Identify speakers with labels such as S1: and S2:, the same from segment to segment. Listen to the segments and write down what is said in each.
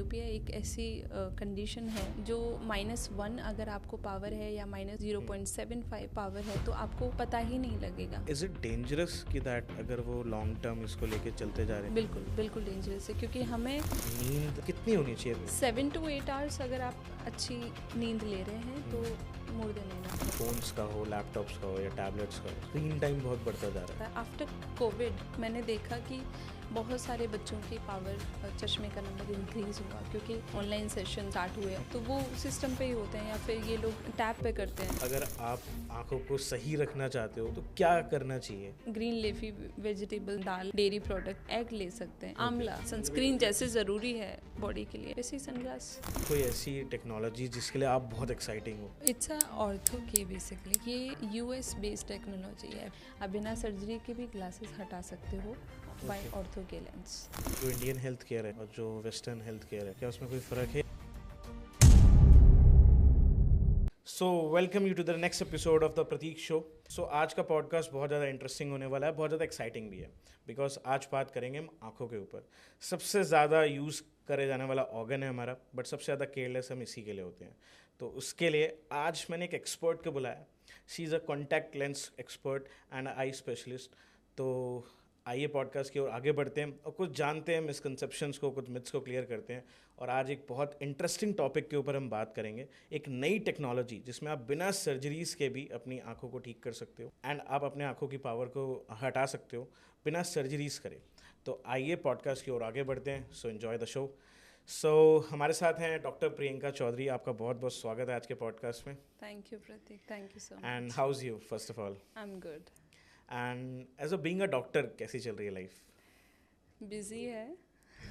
S1: Myopia एक ऐसी condition है जो -1 अगर आपको पावर है या -0.75 पावर है तो आपको पता ही नहीं लगेगा।
S2: इज इट डेंजरस कि दैट अगर वो लॉन्ग टर्म इसको लेके चलते जा रहे हैं?
S1: बिल्कुल बिल्कुल डेंजरस है, क्योंकि हमें
S2: नींद कितनी होनी चाहिए?
S1: 7 to 8 आवर्स अगर आप अच्छी नींद ले रहे हैं तो मोर देन एनफ।
S2: फोन्स का हो, लैपटॉप्स का हो या टैबलेट्स का हो, स्क्रीन टाइम बहुत बढ़ता जा रहा है।
S1: आफ्टर कोविड मैंने देखा कि बहुत सारे बच्चों की पावर, चश्मे का नंबर इंक्रीज हुआ क्योंकि ऑनलाइन सेशन स्टार्ट हुए, तो वो सिस्टम पे ही होते हैं या फिर ये लोग टैब पे करते हैं।
S2: अगर आप आंखों को सही रखना चाहते हो तो क्या करना चाहिए?
S1: ग्रीन लीफी वेजिटेबल, दाल, डेयरी प्रोडक्ट, एग ले सकते हैं। आंवला सनस्क्रीन जैसे ज़रूरी है बॉडी के लिए, वैसे ही सनग्लास।
S2: कोई ऐसी टेक्नोलॉजी जिसके लिए आप बहुत एक्साइटिंग हो?
S1: इट्स अ ऑर्थो के बेसिकली, ये यूएस बेस्ड टेक्नोलॉजी है। आप बिना सर्जरी के भी ग्लासेस हटा सकते हो बाय ऑर्थो के लेंस।
S2: जो इंडियन हेल्थ केयर है और जो वेस्टर्न हेल्थ केयर है, क्या उसमें कोई फ़र्क है? So welcome you to the next episode of the Prateek show. So आज का पॉडकास्ट बहुत ज़्यादा इंटरेस्टिंग होने वाला है, बहुत ज़्यादा एक्साइटिंग भी है, बिकॉज आज बात करेंगे हम आँखों के ऊपर। सबसे ज़्यादा यूज़ करे जाने वाला ऑर्गन है हमारा, बट सबसे ज़्यादा केयरलेस हम इसी के लिए होते हैं। तो उसके लिए आज मैंने एक एक्सपर्ट को बुलाया। She is a contact lens expert and eye specialist. तो आइए पॉडकास्ट की ओर आगे बढ़ते हैं और कुछ जानते हैं मिसकंसेप्शंस को, कुछ मिथ्स को क्लियर करते हैं। और आज एक बहुत इंटरेस्टिंग टॉपिक के ऊपर हम बात करेंगे, एक नई टेक्नोलॉजी जिसमें आप बिना सर्जरीज के भी अपनी आंखों को ठीक कर सकते हो एंड आप अपने आंखों की पावर को हटा सकते हो बिना सर्जरीज करे। तो आइए पॉडकास्ट की ओर आगे बढ़ते हैं। So enjoy the show. So हमारे साथ हैं डॉक्टर प्रियंका चौधरी। आपका बहुत बहुत स्वागत है आज के पॉडकास्ट में।
S1: Thank you Prateek, thank you so much.
S2: And how is you first of all?
S1: I am good.
S2: And as a being a doctor कैसी चल रही है लाइफ?
S1: बिजी है,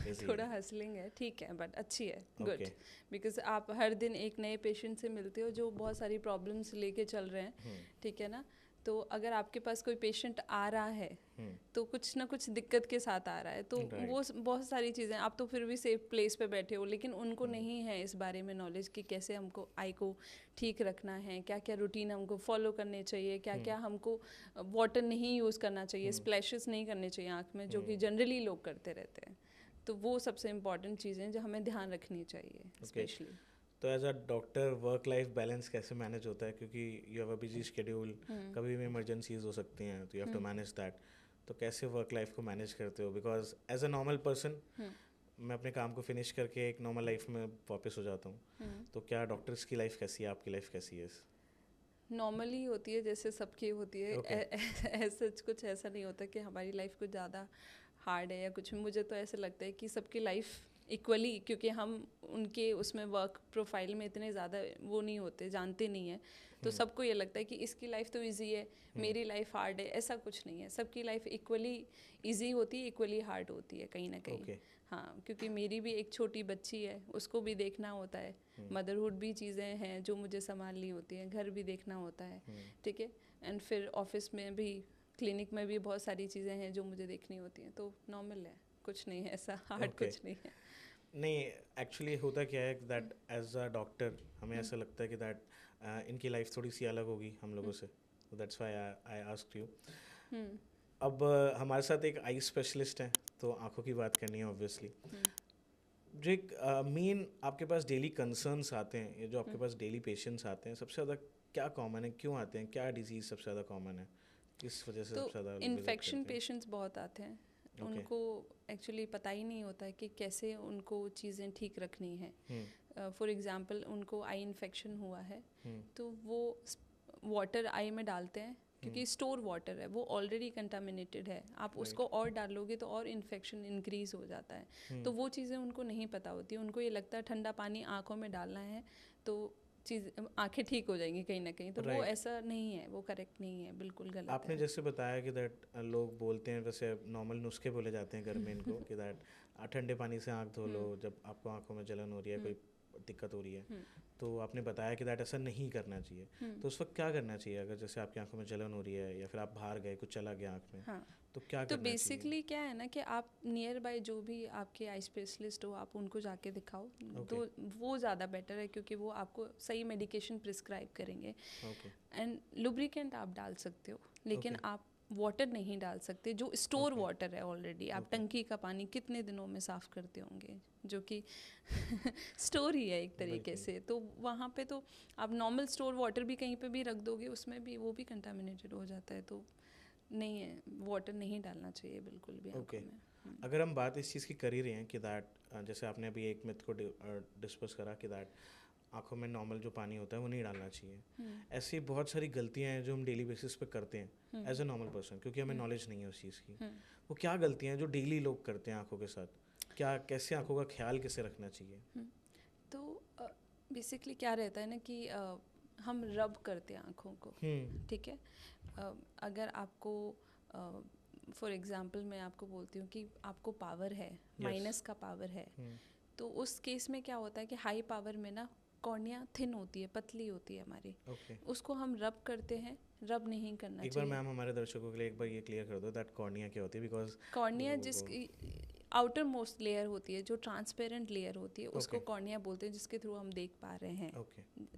S2: Busy
S1: थोड़ा
S2: है।
S1: हसलिंग है, ठीक है, बट अच्छी है, गुड।
S2: Okay.
S1: बिकॉज आप हर दिन एक नए पेशेंट से मिलते हो जो बहुत सारी प्रॉब्लम्स लेके चल रहे हैं, ठीक है ना। तो अगर आपके पास कोई पेशेंट आ रहा है तो कुछ ना कुछ दिक्कत के साथ आ रहा है, तो वो बहुत सारी चीज़ें, आप तो फिर भी सेफ प्लेस पे बैठे हो, लेकिन उनको नहीं है इस बारे में नॉलेज कि कैसे हमको आई को ठीक रखना है, क्या क्या रूटीन हमको फॉलो करने चाहिए, क्या क्या हमको वाटर नहीं यूज़ करना चाहिए, स्प्लैशेस नहीं करने चाहिए आँख में, जो कि जनरली लोग करते रहते हैं। तो वो सबसे इम्पॉर्टेंट चीज़ें जो हमें ध्यान रखनी चाहिए स्पेशली।
S2: तो as a doctor work life balance कैसे मैनेज होता है? क्योंकि you have a busy schedule, कभी भी इमरजेंसीज हो सकती हैं, तो you have to manage that. तो कैसे वर्क लाइफ को मैनेज करते हो? Because as a normal person मैं अपने काम को फिनिश करके एक नॉर्मल लाइफ में वापस हो जाता हूँ। तो क्या डॉक्टर्स की लाइफ कैसी है, आपकी लाइफ कैसी है?
S1: नॉर्मली होती है जैसे सबकी होती है। ऐसा कुछ ऐसा नहीं होता कि हमारी लाइफ कुछ ज़्यादा हार्ड है या कुछ। मुझे तो ऐसा लगता है कि सबकी लाइफ इक्वली, क्योंकि हम उनके उसमें वर्क प्रोफाइल में इतने ज़्यादा वो नहीं होते, जानते नहीं हैं, तो सबको ये लगता है कि इसकी लाइफ तो इजी है, मेरी लाइफ हार्ड है। ऐसा कुछ नहीं है, सबकी लाइफ इक्वली इजी होती है, इक्वली हार्ड होती है कहीं ना कहीं। हाँ, क्योंकि मेरी भी एक छोटी बच्ची है, उसको भी देखना होता है, मदरहुड भी चीज़ें हैं जो मुझे संभालनी होती हैं, घर भी देखना होता है, ठीक है। एंड फिर ऑफिस में भी, क्लिनिक में भी बहुत सारी चीज़ें हैं जो मुझे देखनी होती हैं। तो नॉर्मल है, कुछ नहीं है ऐसा हार्ड, कुछ नहीं है।
S2: नहीं, एक्चुअली होता क्या है दैट एज अ डॉक्टर हमें ऐसा लगता है कि दैट इनकी लाइफ थोड़ी सी अलग होगी हम लोगों से, that's why I asked you. अब हमारे साथ एक आई स्पेशलिस्ट है, तो आंखों की बात करनी है ऑब्वियसली। जो एक मेन आपके पास डेली कंसर्न्स आते हैं, ये जो आपके पास डेली पेशेंट्स आते हैं, सबसे ज़्यादा क्या कॉमन है, क्यों आते हैं, क्या डिजीज़ सबसे ज़्यादा कॉमन है, किस वजह से सबसे ज़्यादा?
S1: इन्फेक्शन पेशेंट्स बहुत आते हैं। उनको एक्चुअली पता ही नहीं होता है कि कैसे उनको चीज़ें ठीक रखनी है। फॉर एग्जांपल उनको आई इन्फेक्शन हुआ है, तो वो वाटर आई में डालते हैं, क्योंकि स्टोर वाटर है, वो ऑलरेडी कंटामिनेटेड है, आप उसको और डालोगे तो और इन्फेक्शन इंक्रीज हो जाता है। तो वो चीज़ें उनको नहीं पता होती, उनको ये लगता है ठंडा पानी आँखों में डालना है तो चीज़ आंखें ठीक हो जाएंगी कहीं ना कहीं। तो वो ऐसा नहीं है, वो करेक्ट नहीं है, बिल्कुल गलत है।
S2: आपने जैसे बताया कि दैट लोग बोलते हैं, वैसे नॉर्मल नुस्खे बोले जाते हैं घर में इनको कि दैट ठंडे पानी से आँख धो लो जब आपको आँखों में जलन हो रही है, कोई दिक्कत हो रही है। तो आपने बताया कि दैट ऐसा नहीं करना चाहिए। तो उस वक्त क्या करना चाहिए अगर जैसे आपकी आंखों में जलन हो रही है या फिर आप बाहर गए, कुछ चला गया आँख में?
S1: हाँ,
S2: तो क्या
S1: तो
S2: करना
S1: बेसिकली क्या है ना कि आप नियर बाय जो भी आपके आई स्पेशलिस्ट हो, आप उनको जाके दिखाओ। तो वो ज़्यादा बेटर है, क्योंकि वो आपको सही मेडिकेशन प्रिस्क्राइब करेंगे। एंड लुब्रिकेंट आप डाल सकते हो, लेकिन आप वाटर नहीं डाल सकते जो स्टोर वाटर है ऑलरेडी। आप टंकी का पानी कितने दिनों में साफ़ करते होंगे, जो कि स्टोर ही है एक तरीके से। तो वहाँ पे तो आप नॉर्मल स्टोर वाटर भी कहीं पे भी रख दोगे, उसमें भी वो भी कंटामिनेटेड हो जाता है। तो नहीं है, वाटर नहीं डालना चाहिए बिल्कुल भी आँखों में।
S2: अगर हम बात इस चीज़ की कर ही रहे हैं कि दैट जैसे आपने अभी एक मिथ को डिस्कस करा कि दैट आँखों में नॉर्मल जो पानी होता है वो नहीं डालना चाहिए, ऐसी बहुत सारी गलतियाँ हैं जो हम डेली बेसिस पे करते हैं एज अ नॉर्मल पर्सन, क्योंकि हमें नॉलेज नहीं है उस चीज़ की। वो क्या गलतियाँ हैं जो डेली लोग करते हैं आँखों के साथ? क्या कैसे आँखों का ख्याल कैसे रखना चाहिए?
S1: तो बेसिकली क्या रहता है ना कि हम रब करते हैं आँखों को, ठीक है। अगर आपको फॉर एग्जांपल मैं आपको बोलती हूँ कि आपको पावर है, माइनस का पावर है, तो उस केस में क्या होता है कि हाई पावर में ना कॉर्निया थिन होती है, पतली होती है हमारी, उसको हम रब करते हैं। रब नहीं करना
S2: एक
S1: चाहिए।
S2: बार मैम हमारे दर्शकों के लिए एक बार ये क्लियर कर दो दैट कॉर्निया क्या होती है, बिकॉज
S1: कॉर्निया जिसकी आउटर मोस्ट लेयर होती है, जो ट्रांसपेरेंट लेयर होती है, उसको कॉर्निया बोलते हैं, जिसके थ्रू हम देख पा रहे हैं,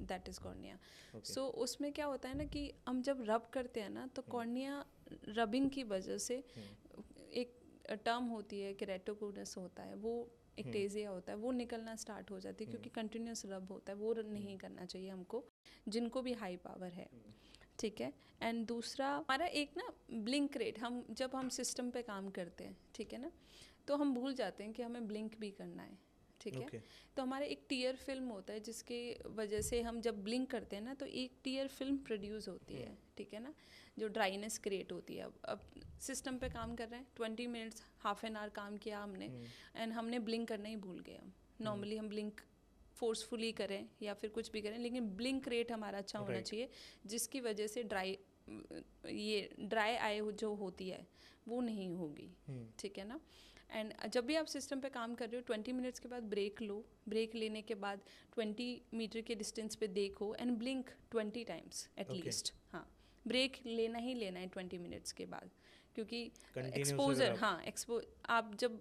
S1: दैट इज़ कॉर्निया। सो उसमें क्या होता है ना कि हम जब रब करते हैं ना, तो कॉर्निया रबिंग की वजह से एक टर्म होती है केरेटोकोनस होता है, वो एक्टेजिया होता है, वो निकलना स्टार्ट हो जाती है, क्योंकि कंटिन्यूस रब होता है। वो नहीं करना चाहिए हमको, जिनको भी हाई पावर है, ठीक है। एंड दूसरा हमारा एक ना ब्लिंक रेट, हम जब हम सिस्टम पे काम करते हैं, ठीक है ना, तो हम भूल जाते हैं कि हमें ब्लिंक भी करना है, ठीक है। तो हमारा एक टीयर फिल्म होता है, जिसके वजह से हम जब ब्लिंक करते हैं ना, तो एक टीयर फिल्म प्रोड्यूस होती है, ठीक है ना, जो ड्राइनेस क्रिएट होती है। अब सिस्टम पे काम कर रहे हैं, 20 मिनट्स हाफ एन आवर काम किया हमने, एंड हमने ब्लिंक करना ही भूल गए। हम नॉर्मली हम ब्लिंक फोर्सफुली करें या फिर कुछ भी करें, लेकिन ब्लिंक रेट हमारा अच्छा होना चाहिए, जिसकी वजह से ड्राई आई जो होती है वो नहीं होगी, ठीक है ना। एंड जब भी आप सिस्टम पे काम कर रहे हो, 20 मिनट्स के बाद ब्रेक लो। ब्रेक लेने के बाद 20 मीटर के डिस्टेंस पे देखो एंड ब्लिंक 20 टाइम्स एटलीस्ट। हाँ, ब्रेक लेना ही लेना है 20 मिनट्स के बाद, क्योंकि एक्सपोजर, आप जब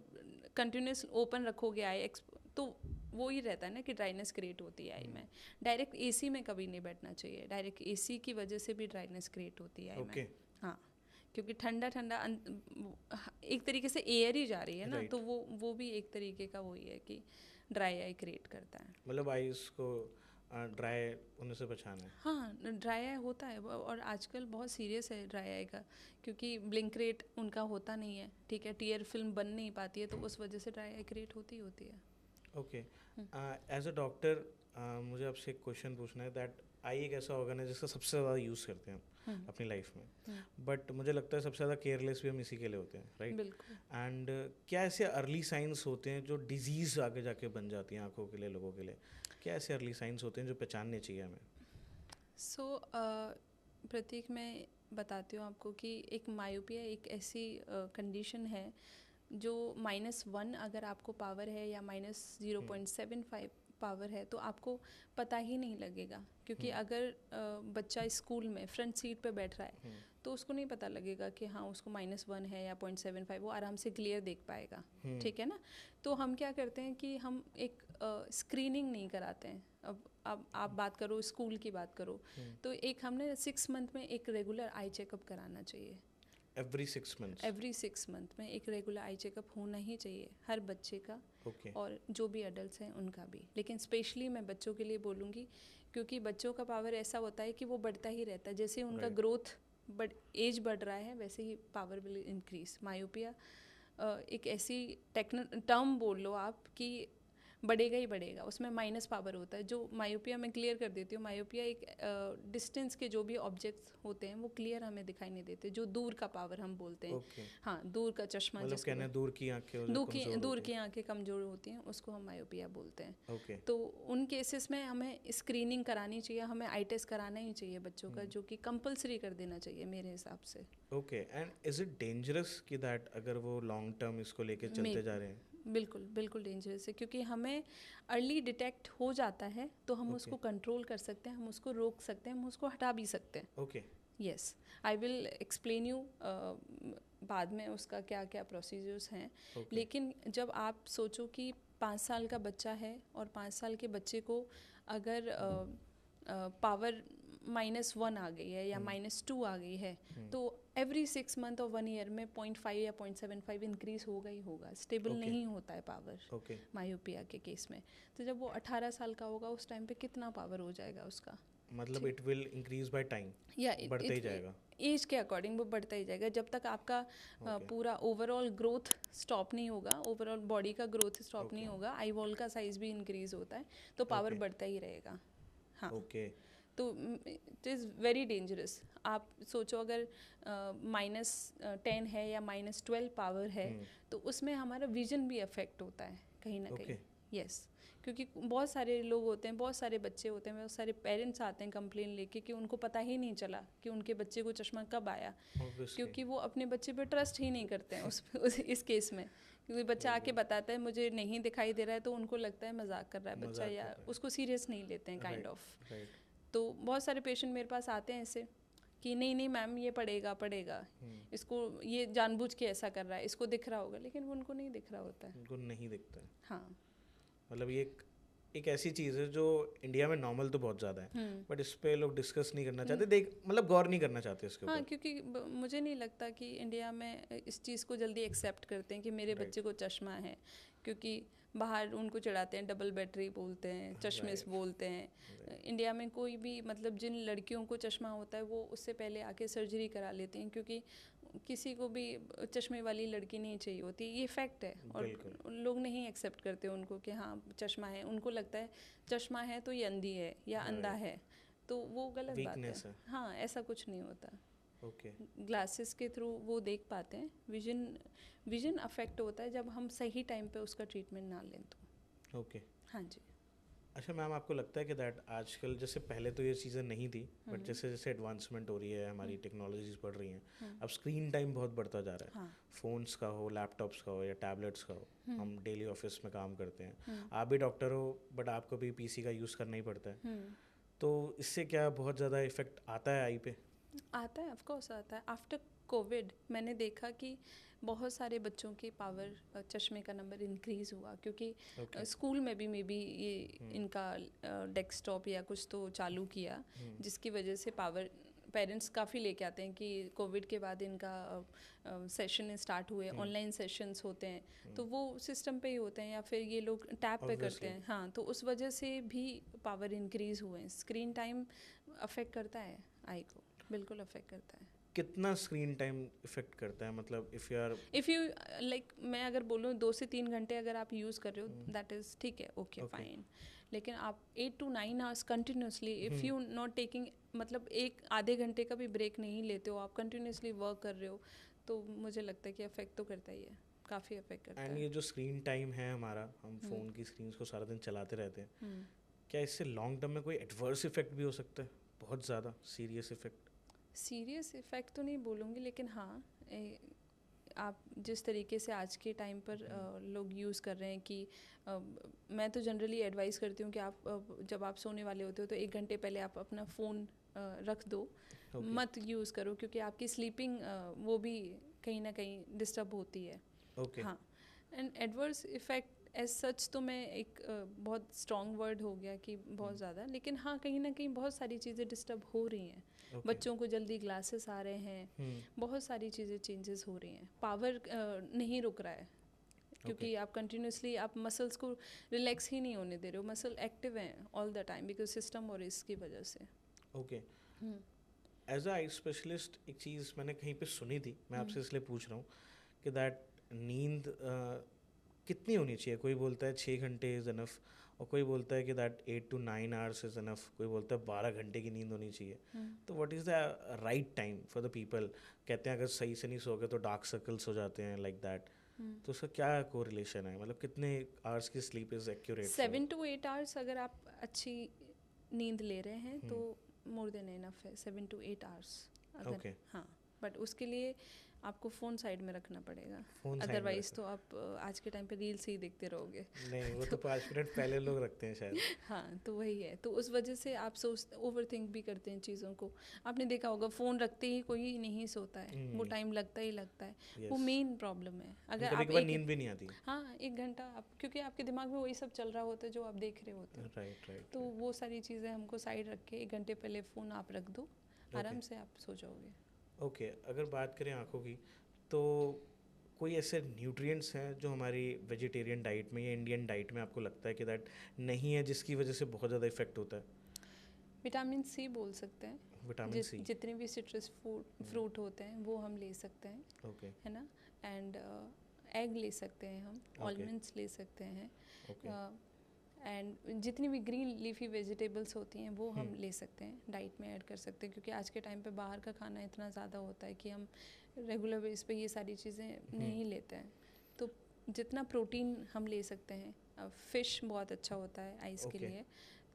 S1: कंटिन्यूस ओपन रखोगे आई, तो वो ही रहता है ना कि ड्राइनेस क्रिएट होती है आई में। डायरेक्ट एसी में कभी नहीं बैठना चाहिए, डायरेक्ट एसी की वजह से भी ड्राइनेस क्रिएट होती है आई में। हाँ, क्योंकि ठंडा एक तरीके से एयर ही जा रही है ना, तो वो भी एक तरीके का वही है कि ड्राई आई क्रिएट करता है।
S2: मतलब आईज को ड्राई होने से बचाना है।
S1: हाँ, ड्राई आई होता है, और आजकल बहुत सीरियस है ड्राई आई का, क्योंकि ब्लिंक रेट उनका होता नहीं है, ठीक है, टीयर फिल्म बन नहीं पाती है, तो उस वजह से ड्राई आई क्रिएट होती है।
S2: ओके, एज अ डॉक्टर मुझे आपसे एक क्वेश्चन पूछना है दैट आई एक ऐसा ऑर्गन है जिसका सबसे ज़्यादा यूज़ करते हैं हम अपनी लाइफ में, बट मुझे लगता है सबसे ज़्यादा केयरलेस भी हम इसी के लिए होते हैं, राइट? एंड क्या ऐसे अर्ली साइंस होते हैं जो डिजीज़ आगे जाके बन जाती हैं आँखों के लिए, लोगों के लिए? क्या ऐसे अर्ली साइंस होते हैं जो पहचानने चाहिए हमें?
S1: प्रतीक, मैं बताती हूँ आपको कि एक मायोपिया एक ऐसी कंडीशन है जो -1 अगर आपको पावर है या -0.75 पावर है, तो आपको पता ही नहीं लगेगा, क्योंकि अगर बच्चा स्कूल में फ्रंट सीट पे बैठ रहा है तो उसको नहीं पता लगेगा कि हाँ उसको -1 है या 0.75, वो आराम से क्लियर देख पाएगा, ठीक है ना। तो हम क्या करते हैं कि हम एक स्क्रीनिंग नहीं कराते हैं। अब आप बात करो, स्कूल की बात करो, तो एक हमने 6 मंथ में एक रेगुलर आई चेकअप कराना चाहिए।
S2: एवरी 6
S1: मंथ में एक रेगुलर आई चेकअप होना ही चाहिए हर बच्चे का, और जो भी एडल्ट्स हैं उनका भी। लेकिन स्पेशली मैं बच्चों के लिए बोलूँगी, क्योंकि बच्चों का पावर ऐसा होता है कि वो बढ़ता ही रहता है, जैसे उनका ग्रोथ एज बढ़ रहा है वैसे ही पावर विल इंक्रीज। मायोपिया एक ऐसी टर्म बोल लो आप कि बढ़ेगा ही बढ़ेगा, उसमें माइनस पावर होता है। जो मायोपिया मैं क्लियर कर देती हूँ, मायोपिया एक डिस्टेंस के जो भी ऑब्जेक्ट्स होते हैं वो क्लियर हमें दिखाई नहीं देते, जो दूर का पावर हम बोलते हैं। हाँ, दूर का चश्मा,
S2: मतलब दूर की
S1: आंखें कमजोर होती हैं, उसको हम मायोपिया बोलते हैं। तो उन केसेस में हमें स्क्रीनिंग करानी चाहिए, हमें आई टेस्ट कराना ही चाहिए बच्चों का, जो कि कंपलसरी कर देना चाहिए मेरे हिसाब से।
S2: Okay, and is it dangerous कि दैट अगर वो लॉन्ग टर्म इसको लेके चलते जा रहे हैं?
S1: बिल्कुल डेंजरस है, क्योंकि हमें अर्ली डिटेक्ट हो जाता है तो हम उसको कंट्रोल कर सकते हैं, हम उसको रोक सकते हैं, हम उसको हटा भी सकते हैं।
S2: Okay,
S1: yes, I will explain you बाद में उसका क्या क्या प्रोसीजर्स हैं। लेकिन जब आप सोचो कि 5 साल का बच्चा है और 5 साल के बच्चे को अगर पावर -1 आ गई है या -2 आ गई है, तो एवरी 6 मंथ और 1 ईयर में 0.5 या 0.75 इंक्रीज होगा ही होगा, स्टेबल नहीं होता है पावर मायोपिया के केस में। तो जब वो 18 साल का होगा उस टाइम पे कितना पावर हो जाएगा उसका,
S2: मतलब it will increase by time,
S1: या
S2: बढ़ते ही जाएगा
S1: एज के अकॉर्डिंग, वो बढ़ता ही जाएगा जब तक आपका पूरा ओवरऑल ग्रोथ स्टॉप नहीं होगा, ओवरऑल बॉडी का ग्रोथ स्टॉप नहीं होगा, आई वॉल का साइज भी इंक्रीज होता है तो पावर बढ़ता ही रहेगा। हाँ, तो इट इज़ वेरी डेंजरस। आप सोचो अगर -10 है या -12 पावर है तो उसमें हमारा विजन भी अफेक्ट होता है कहीं ना कहीं। यस, क्योंकि बहुत सारे लोग होते हैं, बहुत सारे बच्चे होते हैं, बहुत सारे पेरेंट्स आते हैं कंप्लेन लेके कि उनको पता ही नहीं चला कि उनके बच्चे को चश्मा कब आया, क्योंकि वो अपने बच्चे पे ट्रस्ट ही नहीं करते हैं इस केस में। क्योंकि बच्चा आके बताता है मुझे नहीं दिखाई दे रहा है तो उनको लगता है मजाक कर रहा है बच्चा, या उसको सीरियस नहीं लेते हैं काइंड ऑफ। तो बहुत सारे पेशेंट मेरे पास आते हैं ऐसे कि नहीं मैम ये पड़ेगा इसको, ये जानबूझ के ऐसा कर रहा है, इसको दिख रहा होगा, लेकिन वो उनको नहीं दिख रहा होता है,
S2: उनको नहीं दिखता है।
S1: हाँ,
S2: मतलब ये एक ऐसी चीज़ है जो इंडिया में नॉर्मल तो बहुत ज़्यादा है, बट इस पे लोग डिस्कस नहीं करना चाहते, मतलब गौर नहीं करना चाहते इसके ऊपर।
S1: हाँ, क्योंकि मुझे नहीं लगता कि इंडिया में इस चीज़ को जल्दी एक्सेप्ट करते हैं कि मेरे बच्चे को चश्मा है, क्योंकि बाहर उनको चढ़ाते हैं डबल बैटरी बोलते हैं, चश्मिश बोलते हैं। इंडिया में कोई भी मतलब जिन लड़कियों को चश्मा होता है वो उससे पहले आके सर्जरी करा लेती हैं, क्योंकि किसी को भी चश्मे वाली लड़की नहीं चाहिए होती, ये फैक्ट है। और लोग नहीं एक्सेप्ट करते उनको कि हाँ चश्मा है, उनको लगता है चश्मा है तो ये अंधी है या अंधा है, तो वो गलत बात है। हाँ, ऐसा कुछ नहीं होता। ग्लासेस के थ्रू वो देख पाते हैं, विजन अफेक्ट होता है जब हम सही टाइम पे उसका ट्रीटमेंट ना लें तो। हाँ जी।
S2: अच्छा मैम, आपको लगता है कि दैट आजकल जैसे पहले तो ये चीज़ें नहीं थी, बट जैसे जैसे एडवांसमेंट हो रही है, हमारी टेक्नोलॉजीज बढ़ रही हैं, अब स्क्रीन टाइम बहुत बढ़ता जा रहा है, फ़ोन्स का हो, लैपटॉप्स का हो या टैबलेट्स का हो, हम डेली ऑफिस में काम करते हैं, आप भी डॉक्टर हो बट आपको भी पीसी का यूज़ करना ही पड़ता है, तो इससे क्या बहुत ज़्यादा इफेक्ट आता है आई पे?
S1: आता है, ऑफ कोर्स आता है। आफ्टर कोविड मैंने देखा कि बहुत सारे बच्चों के पावर चश्मे का नंबर इंक्रीज़ हुआ, क्योंकि स्कूल में भी मे बी ये इनका डेस्कटॉप या कुछ तो चालू किया, जिसकी वजह से पावर पेरेंट्स काफ़ी लेके आते हैं कि कोविड के बाद इनका सेशन स्टार्ट हुए, ऑनलाइन सेशंस होते हैं, तो वो सिस्टम पे ही होते हैं या फिर ये लोग टैब पे करते हैं। हाँ, तो उस वजह से भी पावर इंक्रीज़ हुए हैं। स्क्रीन टाइम अफेक्ट करता है आई को, बिल्कुल अफेक्ट करता है।
S2: कितना स्क्रीन टाइम इफेक्ट करता है? मतलब इफ़
S1: यू लाइक, मैं अगर बोलूँ 2 से 3 घंटे अगर आप यूज़ कर रहे हो दैट इज़ ठीक है, ओके फाइन, लेकिन आप 8 to 9 hours continuously, if you not taking, मतलब एक आधे घंटे का भी ब्रेक नहीं लेते हो, आप कंटिन्यूसली वर्क कर रहे हो, तो मुझे लगता है कि अफेक्ट तो करता ही है, काफ़ी अफेक्ट करता है।
S2: एंड ये जो स्क्रीन टाइम है हमारा, हम फ़ोन की स्क्रीन को सारा दिन चलाते रहते हैं, क्या इससे लॉन्ग टर्म में कोई एडवर्स इफेक्ट भी हो सकता है, बहुत ज़्यादा सीरियस इफेक्ट?
S1: सीरियस इफ़ेक्ट तो नहीं बोलूँगी, लेकिन हाँ, आप जिस तरीके से आज के टाइम पर लोग यूज़ कर रहे हैं कि मैं तो जनरली एडवाइस करती हूँ कि आप जब आप सोने वाले होते हो तो 1 घंटे पहले आप अपना फ़ोन रख दो, मत यूज़ करो, क्योंकि आपकी स्लीपिंग वो भी कहीं ना कहीं डिस्टर्ब होती है। हाँ, and adverse effect as such तो मैं एक बहुत स्ट्रॉन्ग वर्ड हो गया कि बहुत ज़्यादा, लेकिन हाँ कहीं ना कहीं बहुत सारी चीज़ें डिस्टर्ब हो रही हैं। बच्चों को जल्दी ग्लासेस आ रहे हैं, बहुत सारी चीज़ें चेंजेस हो रही हैं, पावर नहीं रुक रहा है, क्योंकि आप कंटिन्यूसली आप मसल्स को रिलैक्स ही नहीं होने दे रहे हो, मसल एक्टिव हैं all the time because system और इसकी वजह से।
S2: एज अ आई स्पेशलिस्ट एक चीज़ मैंने कहीं पे सुनी थी, मैं आपसे इसलिए पूछ रहा हूँ कि दैट नींद कितनी होनी चाहिए? कोई बोलता है 6 घंटे इज़ इनफ, और कोई बोलता है कि that 8 to 9 hours is enough, कोई बोलता है 12 घंटे की नींद होनी चाहिए। तो what is the right time for the people? कहते हैं अगर सही से नहीं सोगे तो डार्क सर्कल्स हो जाते हैं, लाइक दैट, तो उसका क्या कोरिलेशन है? मतलब कितने आवर्स की sleep is accurate?
S1: 7 to 8 hours अगर आप अच्छी नींद ले रहे हैं तो मोर देन इनफ है, 7 to 8 आवर्स अगर। हाँ, बट उसके लिए आपको फ़ोन साइड में रखना पड़ेगा, अदरवाइज तो आप आज के टाइम पे रील्स ही देखते रहोगे।
S2: नहीं, वो तो 5 मिनट पहले लोग रखते हैं शायद।
S1: हाँ, तो वही है, तो उस वजह से आप सोचते, ओवर थिंक भी करते हैं चीज़ों को। आपने देखा होगा फ़ोन रखते ही कोई नहीं सोता है, वो टाइम लगता ही लगता है, वो मेन प्रॉब्लम है। अगर आप
S2: नींद भी नहीं आती।
S1: हाँ, 1 घंटा आप, क्योंकि आपके दिमाग में वही सब चल रहा होता है जो आप देख रहे होते हैं।
S2: राइट।
S1: तो वो सारी चीज़ें हमको साइड रख के 1 घंटे पहले फ़ोन आप रख दो, आराम से आप सो जाओगे।
S2: ओके, अगर बात करें आँखों की, तो कोई ऐसे न्यूट्रिएंट्स हैं जो हमारी वेजिटेरियन डाइट में या इंडियन डाइट में आपको लगता है कि दैट नहीं है, जिसकी वजह से बहुत ज़्यादा इफेक्ट होता है?
S1: विटामिन सी बोल सकते हैं।
S2: Vitamin C.
S1: जितने भी सिट्रस फ्रूट होते हैं वो हम ले सकते हैं,
S2: ओके।
S1: है ना। एंड एग ले सकते हैं हम, ऑलमंड्स ले सकते हैं, एंड जितनी भी ग्रीन लीफी वेजिटेबल्स होती हैं वो हम ले सकते हैं, डाइट में ऐड कर सकते हैं, क्योंकि आज के टाइम पे बाहर का खाना इतना ज़्यादा होता है कि हम रेगुलर बेस पे ये सारी चीज़ें नहीं लेते हैं। तो जितना प्रोटीन हम ले सकते हैं, फ़िश बहुत अच्छा होता है आइज़ के लिए,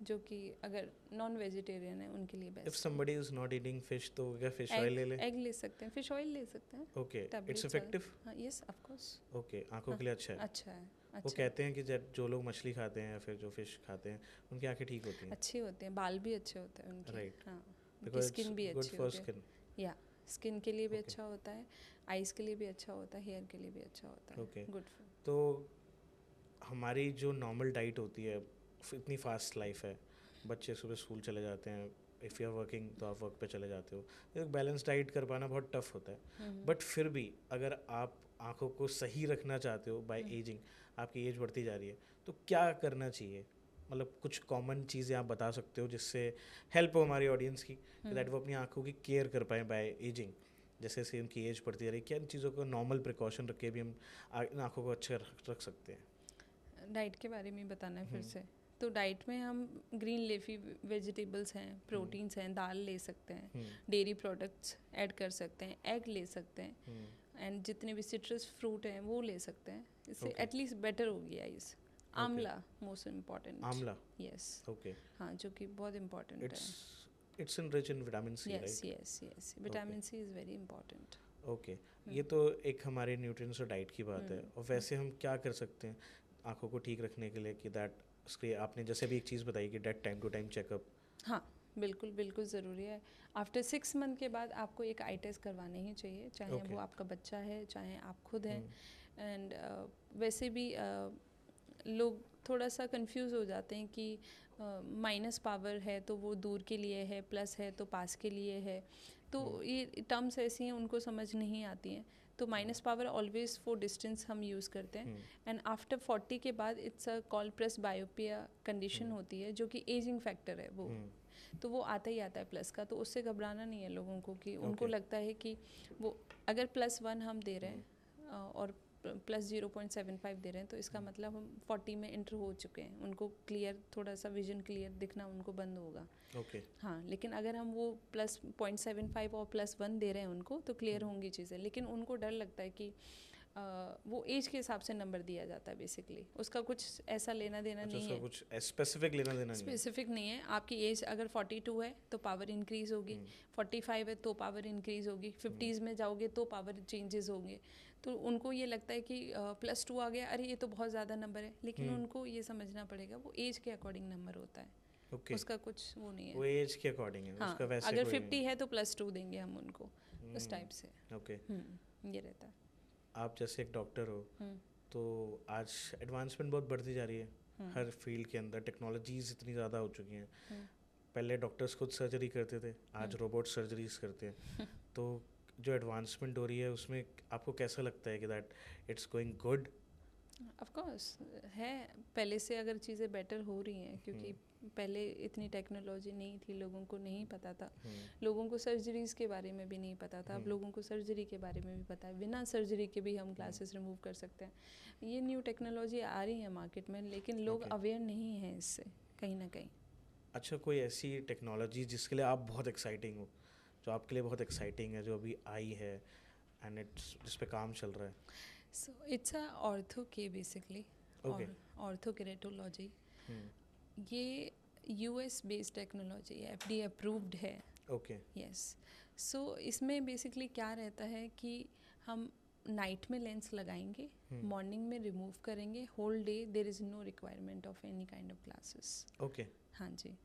S1: जो कि अगर नॉन वेजिटेरियन है उनके लिए best.
S2: If somebody is not eating fish, तो क्या फिश ऑयल ले ले?
S1: एग ले सकते हैं, फिश ऑयल ले सकते हैं।
S2: Okay, it's effective?
S1: हाँ, यस ऑफ कोर्स।
S2: ओके, आंखों के लिए अच्छा है?
S1: अच्छा है।
S2: वो कहते हैं कि जो लोग मछली खाते हैं या फिर जो फिश खाते हैं उनकी आंखें ठीक होती हैं?
S1: अच्छी होती हैं, बाल भी अच्छे होते हैं उनके।
S2: राइट।
S1: हाँ,
S2: बिकॉज़
S1: स्किन भी अच्छी होती है। या स्किन के लिए भी अच्छा होता है, आइज़ के लिए भी अच्छा होता है, हेयर के लिए भी अच्छा होता है।
S2: ओके।
S1: Good food.
S2: तो हमारी जो नॉर्मल डाइट होती है, इतनी फास्ट लाइफ है, बच्चे सुबह स्कूल चले जाते हैं, इफ़ यू आर वर्किंग तो आप वर्क पे चले जाते हो, एक बैलेंस डाइट कर पाना बहुत टफ होता है। बट फिर भी अगर आप आँखों को सही रखना चाहते हो बाय एजिंग, आपकी एज बढ़ती जा रही है, तो क्या करना चाहिए? मतलब कुछ कॉमन चीज़ें आप बता सकते हो जिससे हेल्प हो हमारी ऑडियंस की, दैट वो अपनी आँखों की केयर कर पाएँ बाय एजिंग, जैसे जैसे उनकी एज बढ़ती जा रही है, क्या इन चीज़ों को नॉर्मल प्रिकॉशन रख के भी हम इन आँखों को अच्छे रख सकते हैं?
S1: डाइट के बारे में बताना है फिर से। तो डाइट में हम ग्रीन लीफी वेजिटेबल्स हैं, प्रोटीन्स हैं, दाल ले सकते हैं, डेयरी प्रोडक्ट्स ऐड कर सकते हैं, एग ले सकते हैं, एंड जितने भी सिट्रस फ्रूट हैं वो ले सकते हैं। इससे एटलीस्ट बेटर होगी eyes. Amla most important.
S2: Amla?
S1: Yes.
S2: Okay.
S1: हाँ, जो कि बहुत इम्पॉर्टेंट है।
S2: It's rich in vitamin C, right?
S1: Yes yes yes, vitamin C is very important.
S2: Okay, ये तो एक हमारे न्यूट्रिएंट्स और डाइट की बात है, और वैसे हम क्या कर सकते हैं आँखों को ठीक रखने के लिए कि दैट आपने जैसे भी एक चीज़ बताई कि date time to time checkup?
S1: हाँ, बिल्कुल बिल्कुल ज़रूरी है। आफ्टर 6 मंथ के बाद आपको एक आई टेस्ट करवाने ही चाहिए, चाहे वो आपका बच्चा है, चाहे आप खुद हैं। एंड वैसे भी लोग थोड़ा सा कंफ्यूज हो जाते हैं कि माइनस पावर है तो वो दूर के लिए है, प्लस है तो पास के लिए है। तो ये टर्म्स ऐसी हैं, उनको समझ नहीं आती हैं। तो minus power always for distance हम यूज़ करते हैं। एंड आफ्टर 40 के बाद it's a call presbyopia condition होती है, जो कि एजिंग फैक्टर है वो। तो वो आता ही आता है प्लस का, तो उससे घबराना नहीं है लोगों को, कि उनको लगता है कि वो अगर +1 हम दे रहे हैं और +0.75 दे रहे हैं, तो इसका मतलब हम 40 में एंटर हो चुके हैं। उनको क्लियर, थोड़ा सा विजन क्लियर दिखना उनको बंद होगा।
S2: ओके।
S1: हाँ, लेकिन अगर हम वो +0.75 और +1 दे रहे हैं उनको, तो क्लियर होंगी चीज़ें। लेकिन उनको डर लगता है कि वो एज के हिसाब से नंबर दिया जाता है बेसिकली, उसका कुछ ऐसा लेना देना नहीं है,
S2: कुछ स्पेसिफिक लेना देना नहीं है।
S1: स्पेसिफिक नहीं है। आपकी एज अगर 42 है तो पावर इंक्रीज होगी, 45 है तो पावर इंक्रीज होगी, 50s में जाओगे तो पावर चेंजेस होंगे। तो उनको ये लगता है कि +2 आ गया, अरे ये तो बहुत ज़्यादा नंबर है, लेकिन उनको ये समझना पड़ेगा वो एज के अकॉर्डिंग नंबर होता है। उसका कुछ वो नहीं है,
S2: वो एज के अकॉर्डिंग है।
S1: हाँ,
S2: उसका वैसे
S1: अगर 50 है तो +2 देंगे हम उनको, उस टाइप से।
S2: ओके।
S1: ये रहता है।
S2: आप जैसे एक डॉक्टर हो, तो आज एडवांसमेंट बहुत बढ़ती जा रही है हर फील्ड के अंदर, टेक्नोलॉजीज इतनी ज़्यादा हो चुकी हैं। पहले डॉक्टर्स खुद सर्जरी करते थे, आज रोबोट सर्जरीज करते हैं। तो जो एडवांसमेंट हो रही है उसमें आपको कैसा लगता है कि that it's going good?
S1: Of course है, पहले से अगर चीज़ें बेटर हो रही हैं, क्योंकि पहले इतनी टेक्नोलॉजी नहीं थी, लोगों को नहीं पता था, लोगों को सर्जरीज़ के बारे में भी नहीं पता था। अब लोगों को सर्जरी के बारे में भी पता है, बिना सर्जरी के भी हम ग्लासेस रिमूव कर सकते हैं। ये न्यू टेक्नोलॉजी आ रही है मार्केट में, लेकिन लोग अवेयर नहीं हैं इससे कहीं ना कहीं।
S2: अच्छा, कोई ऐसी टेक्नोलॉजी जिसके लिए आप बहुत एक्साइटिंग हो, जो आपके लिए बहुत एक्साइटिंग है, जो अभी आई है एंड इट्स जिस पे काम चल रहा है?
S1: So it's a ortho के बेसिकली, ऑर्थो केरेटोलॉजी। ये US बेस्ड टेक्नोलॉजी है, FDA अप्रूव्ड है।
S2: ओके।
S1: यस। सो इसमें बेसिकली क्या रहता है कि हम नाइट में लेंस लगाएंगे, मॉर्निंग में रिमूव करेंगे, whole day there is no requirement of any kind of glasses.
S2: Okay.
S1: हाँ जी,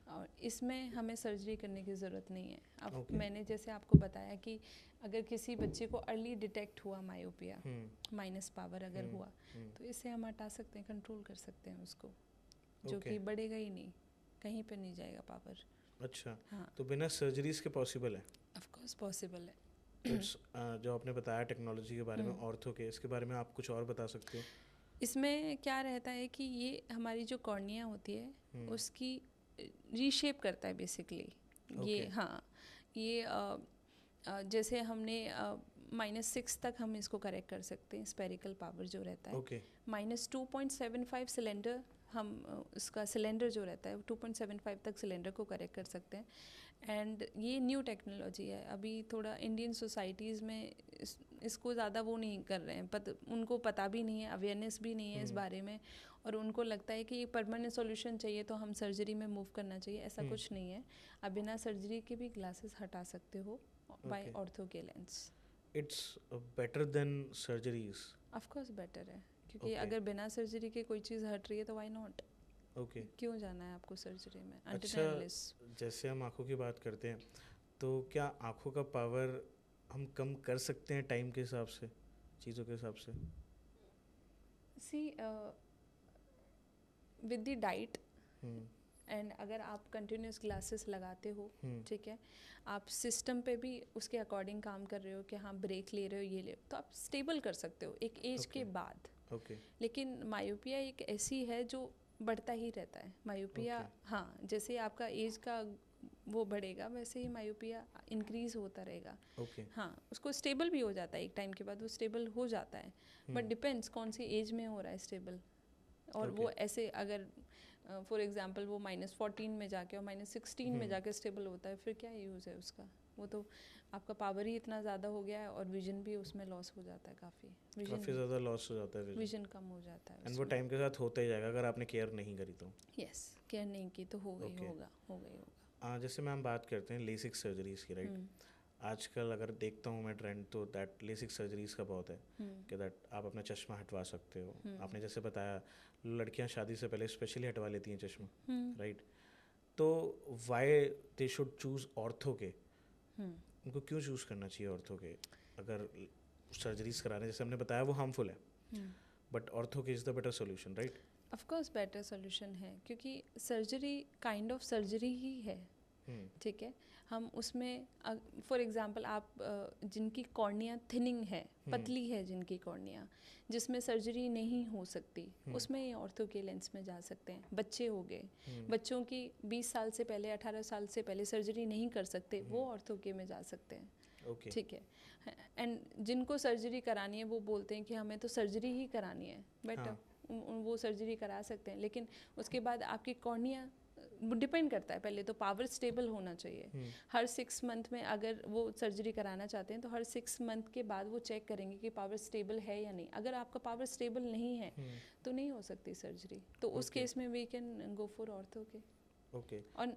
S1: और इसमें हमें सर्जरी करने की ज़रूरत नहीं है। अब मैंने जैसे आपको बताया कि अगर किसी बच्चे को अर्ली डिटेक्ट हुआ मायोपिया, माइनस पावर अगर हुआ, तो इसे हम हटा सकते हैं, कंट्रोल कर सकते हैं उसको, जो कि बढ़ेगा ही नहीं, कहीं पर नहीं जाएगा पावर।
S2: अच्छा, हाँ, तो बिना सर्जरीज के पॉसिबल है?
S1: ऑफ कोर्स पॉसिबल है।
S2: जो आपने बताया टेक्नोलॉजी के बारे में, ऑर्थो के, इसके बारे में आप कुछ और बता सकते हो?
S1: इसमें क्या रहता है कि ये हमारी जो कॉर्निया होती है उसकी रीशेप करता है बेसिकली। ये हाँ, ये जैसे हमने -6 तक हम इसको करेक्ट कर सकते हैं, स्पेरिकल पावर जो रहता है। -2.75 सिलेंडर हम उसका सिलेंडर जो रहता है 2.75 तक सिलेंडर को करेक्ट कर सकते हैं। एंड ये न्यू टेक्नोलॉजी है, अभी थोड़ा इंडियन सोसाइटीज़ में इसको ज़्यादा वो नहीं कर रहे हैं, उनको पता भी नहीं है, अवेयरनेस भी नहीं है इस बारे में, और उनको लगता है कि ये परमानेंट सॉल्यूशन चाहिए तो हम सर्जरी में मूव करना चाहिए। ऐसा कुछ नहीं है, आप बिना सर्जरी के भी ग्लासेस हटा सकते हो बाय ऑर्थो के lens.
S2: It's better than surgeries?
S1: Of course better है, क्योंकि अगर बिना सर्जरी के कोई चीज़ हट रही है तो व्हाई नॉट। क्यों जाना है आपको सर्जरी में?
S2: अच्छा, जैसे हम आँखों की बात करते हैं, तो क्या आँखों का पावर हम कम कर सकते हैं टाइम के हिसाब से, चीज़ों के हिसाब से?
S1: सी विद द डाइट एंड अगर आप कंटिन्यूस ग्लासेस लगाते हो, ठीक है, आप सिस्टम पे भी उसके अकॉर्डिंग काम कर रहे हो कि हाँ ब्रेक ले रहे हो, ये ले, तो आप स्टेबल कर सकते हो एक एज के बाद। लेकिन मायोपिया एक ऐसी है जो बढ़ता ही रहता है। मायोपिया हाँ, जैसे आपका एज का वो बढ़ेगा वैसे ही मायोपिया इंक्रीज होता रहेगा। हाँ, उसको स्टेबल भी हो जाता है एक टाइम के बाद, वो स्टेबल हो जाता है, बट डिपेंड्स कौन सी एज में हो रहा है स्टेबल। और वो ऐसे अगर फॉर एग्जांपल वो -14 में जाके और -16 में जाके स्टेबल होता है, फिर क्या यूज़ है उसका? वो तो आपका पावर ही इतना ज़्यादा हो गया है और विजन भी उसमें लॉस हो जाता है, काफ़ी
S2: ज़्यादा लॉस हो जाता है,
S1: विजन कम हो जाता है।
S2: एंड वो टाइम के साथ होता ही जाएगा अगर आपने केयर नहीं करी तो।
S1: यस, केयर नहीं की तो हो गई होगा।
S2: जैसे मैम बात करते हैं लेसिक सर्जरीज की, राइट? आजकल अगर देखता हूँ मैं ट्रेंड, तो दैट लेसिक सर्जरीज का बहुत है कि दैट आप अपना चश्मा हटवा सकते हो। आपने जैसे बताया लड़कियाँ शादी से पहले स्पेशली हटवा लेती हैं चश्मा, राइट? तो why they should choose ortho के? उनको क्यों चूज़ करना चाहिए ऑर्थो के? अगर सर्जरीज कराने, जैसे हमने बताया, वो हार्मफुल है, बट ऑर्थो के is the better solution, right?
S1: Of course better solution है, क्योंकि सर्जरी काइंड ऑफ सर्जरी ही है, ठीक है। हम उसमें फॉर एग्जांपल आप जिनकी कॉर्निया थिनिंग है, पतली है जिनकी कॉर्निया, जिसमें सर्जरी नहीं हो सकती, उसमें ये ऑर्थो के लेंस में जा सकते हैं। बच्चे हो गए, बच्चों की 20 साल से पहले 18 साल से पहले सर्जरी नहीं कर सकते, वो ऑर्थो के में जा सकते हैं, ठीक है। एंड जिनको सर्जरी करानी है वो बोलते हैं कि हमें तो सर्जरी ही करानी है, बट वो सर्जरी करा सकते हैं, लेकिन उसके बाद आपकी कॉर्निया डिपेंड करता है, पहले तो पावर स्टेबल होना चाहिए। हर 6 मंथ में अगर वो सर्जरी कराना चाहते हैं तो हर 6 मंथ के बाद वो चेक करेंगे कि पावर स्टेबल है या नहीं। अगर आपका पावर स्टेबल नहीं है तो नहीं हो सकती सर्जरी, तो उस केस में we can go for ortho K. और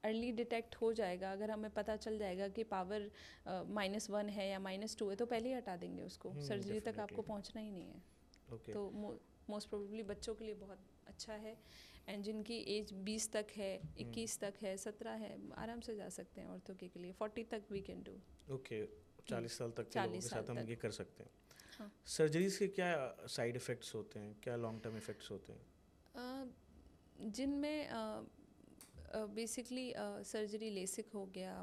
S1: अर्ली डिटेक्ट हो जाएगा, अगर हमें पता चल जाएगा कि पावर -1 है या -2 है तो पहले ही हटा देंगे उसको, सर्जरी तक आपको पहुंचना ही नहीं है। तो मोस्ट प्रोबेबली बच्चों के लिए बहुत अच्छा है, एंड जिनकी एज 20 तक है, 21 तक है, 17 है, आराम से जा सकते हैं ऑर्थो के लिए। 40 तक वी कैन डू।
S2: 40 साल तक के लोगों के साथ हम ये कर सकते हैं। सर्जरीज के क्या साइड इफ़ेक्ट्स होते हैं, क्या लॉन्ग टर्म इफ़ेक्ट्स होते हैं?
S1: जिनमें बेसिकली सर्जरी लेसिक हो गया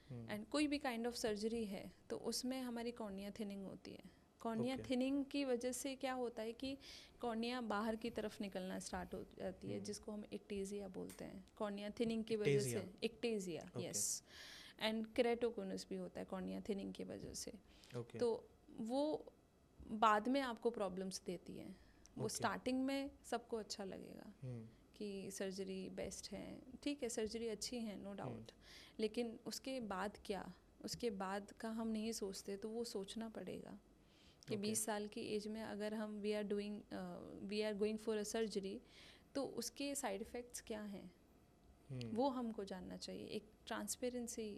S1: एंड कोई भी काइंड ऑफ सर्जरी है तो उसमें हमारी कॉर्निया थिनिंग होती है। कॉर्निया थिनिंग की वजह से क्या होता है कि कॉर्निया बाहर की तरफ निकलना स्टार्ट हो जाती है, जिसको हम इक्टेजिया बोलते हैं। कॉर्निया थिनिंग की वजह से इक्टेजिया, यस, एंड केराटोकोनस भी होता है कॉर्निया थिनिंग की वजह से। तो वो बाद में आपको प्रॉब्लम्स देती है। वो स्टार्टिंग में सबको अच्छा लगेगा कि सर्जरी बेस्ट है, ठीक है, सर्जरी अच्छी है, नो डाउट, लेकिन उसके बाद क्या, उसके बाद का हम नहीं सोचते, तो वो सोचना पड़ेगा कि 20 साल की एज में अगर हम we are going for a surgery तो उसके साइड इफ़ेक्ट्स क्या हैं, वो हमको जानना चाहिए। एक ट्रांसपेरेंसी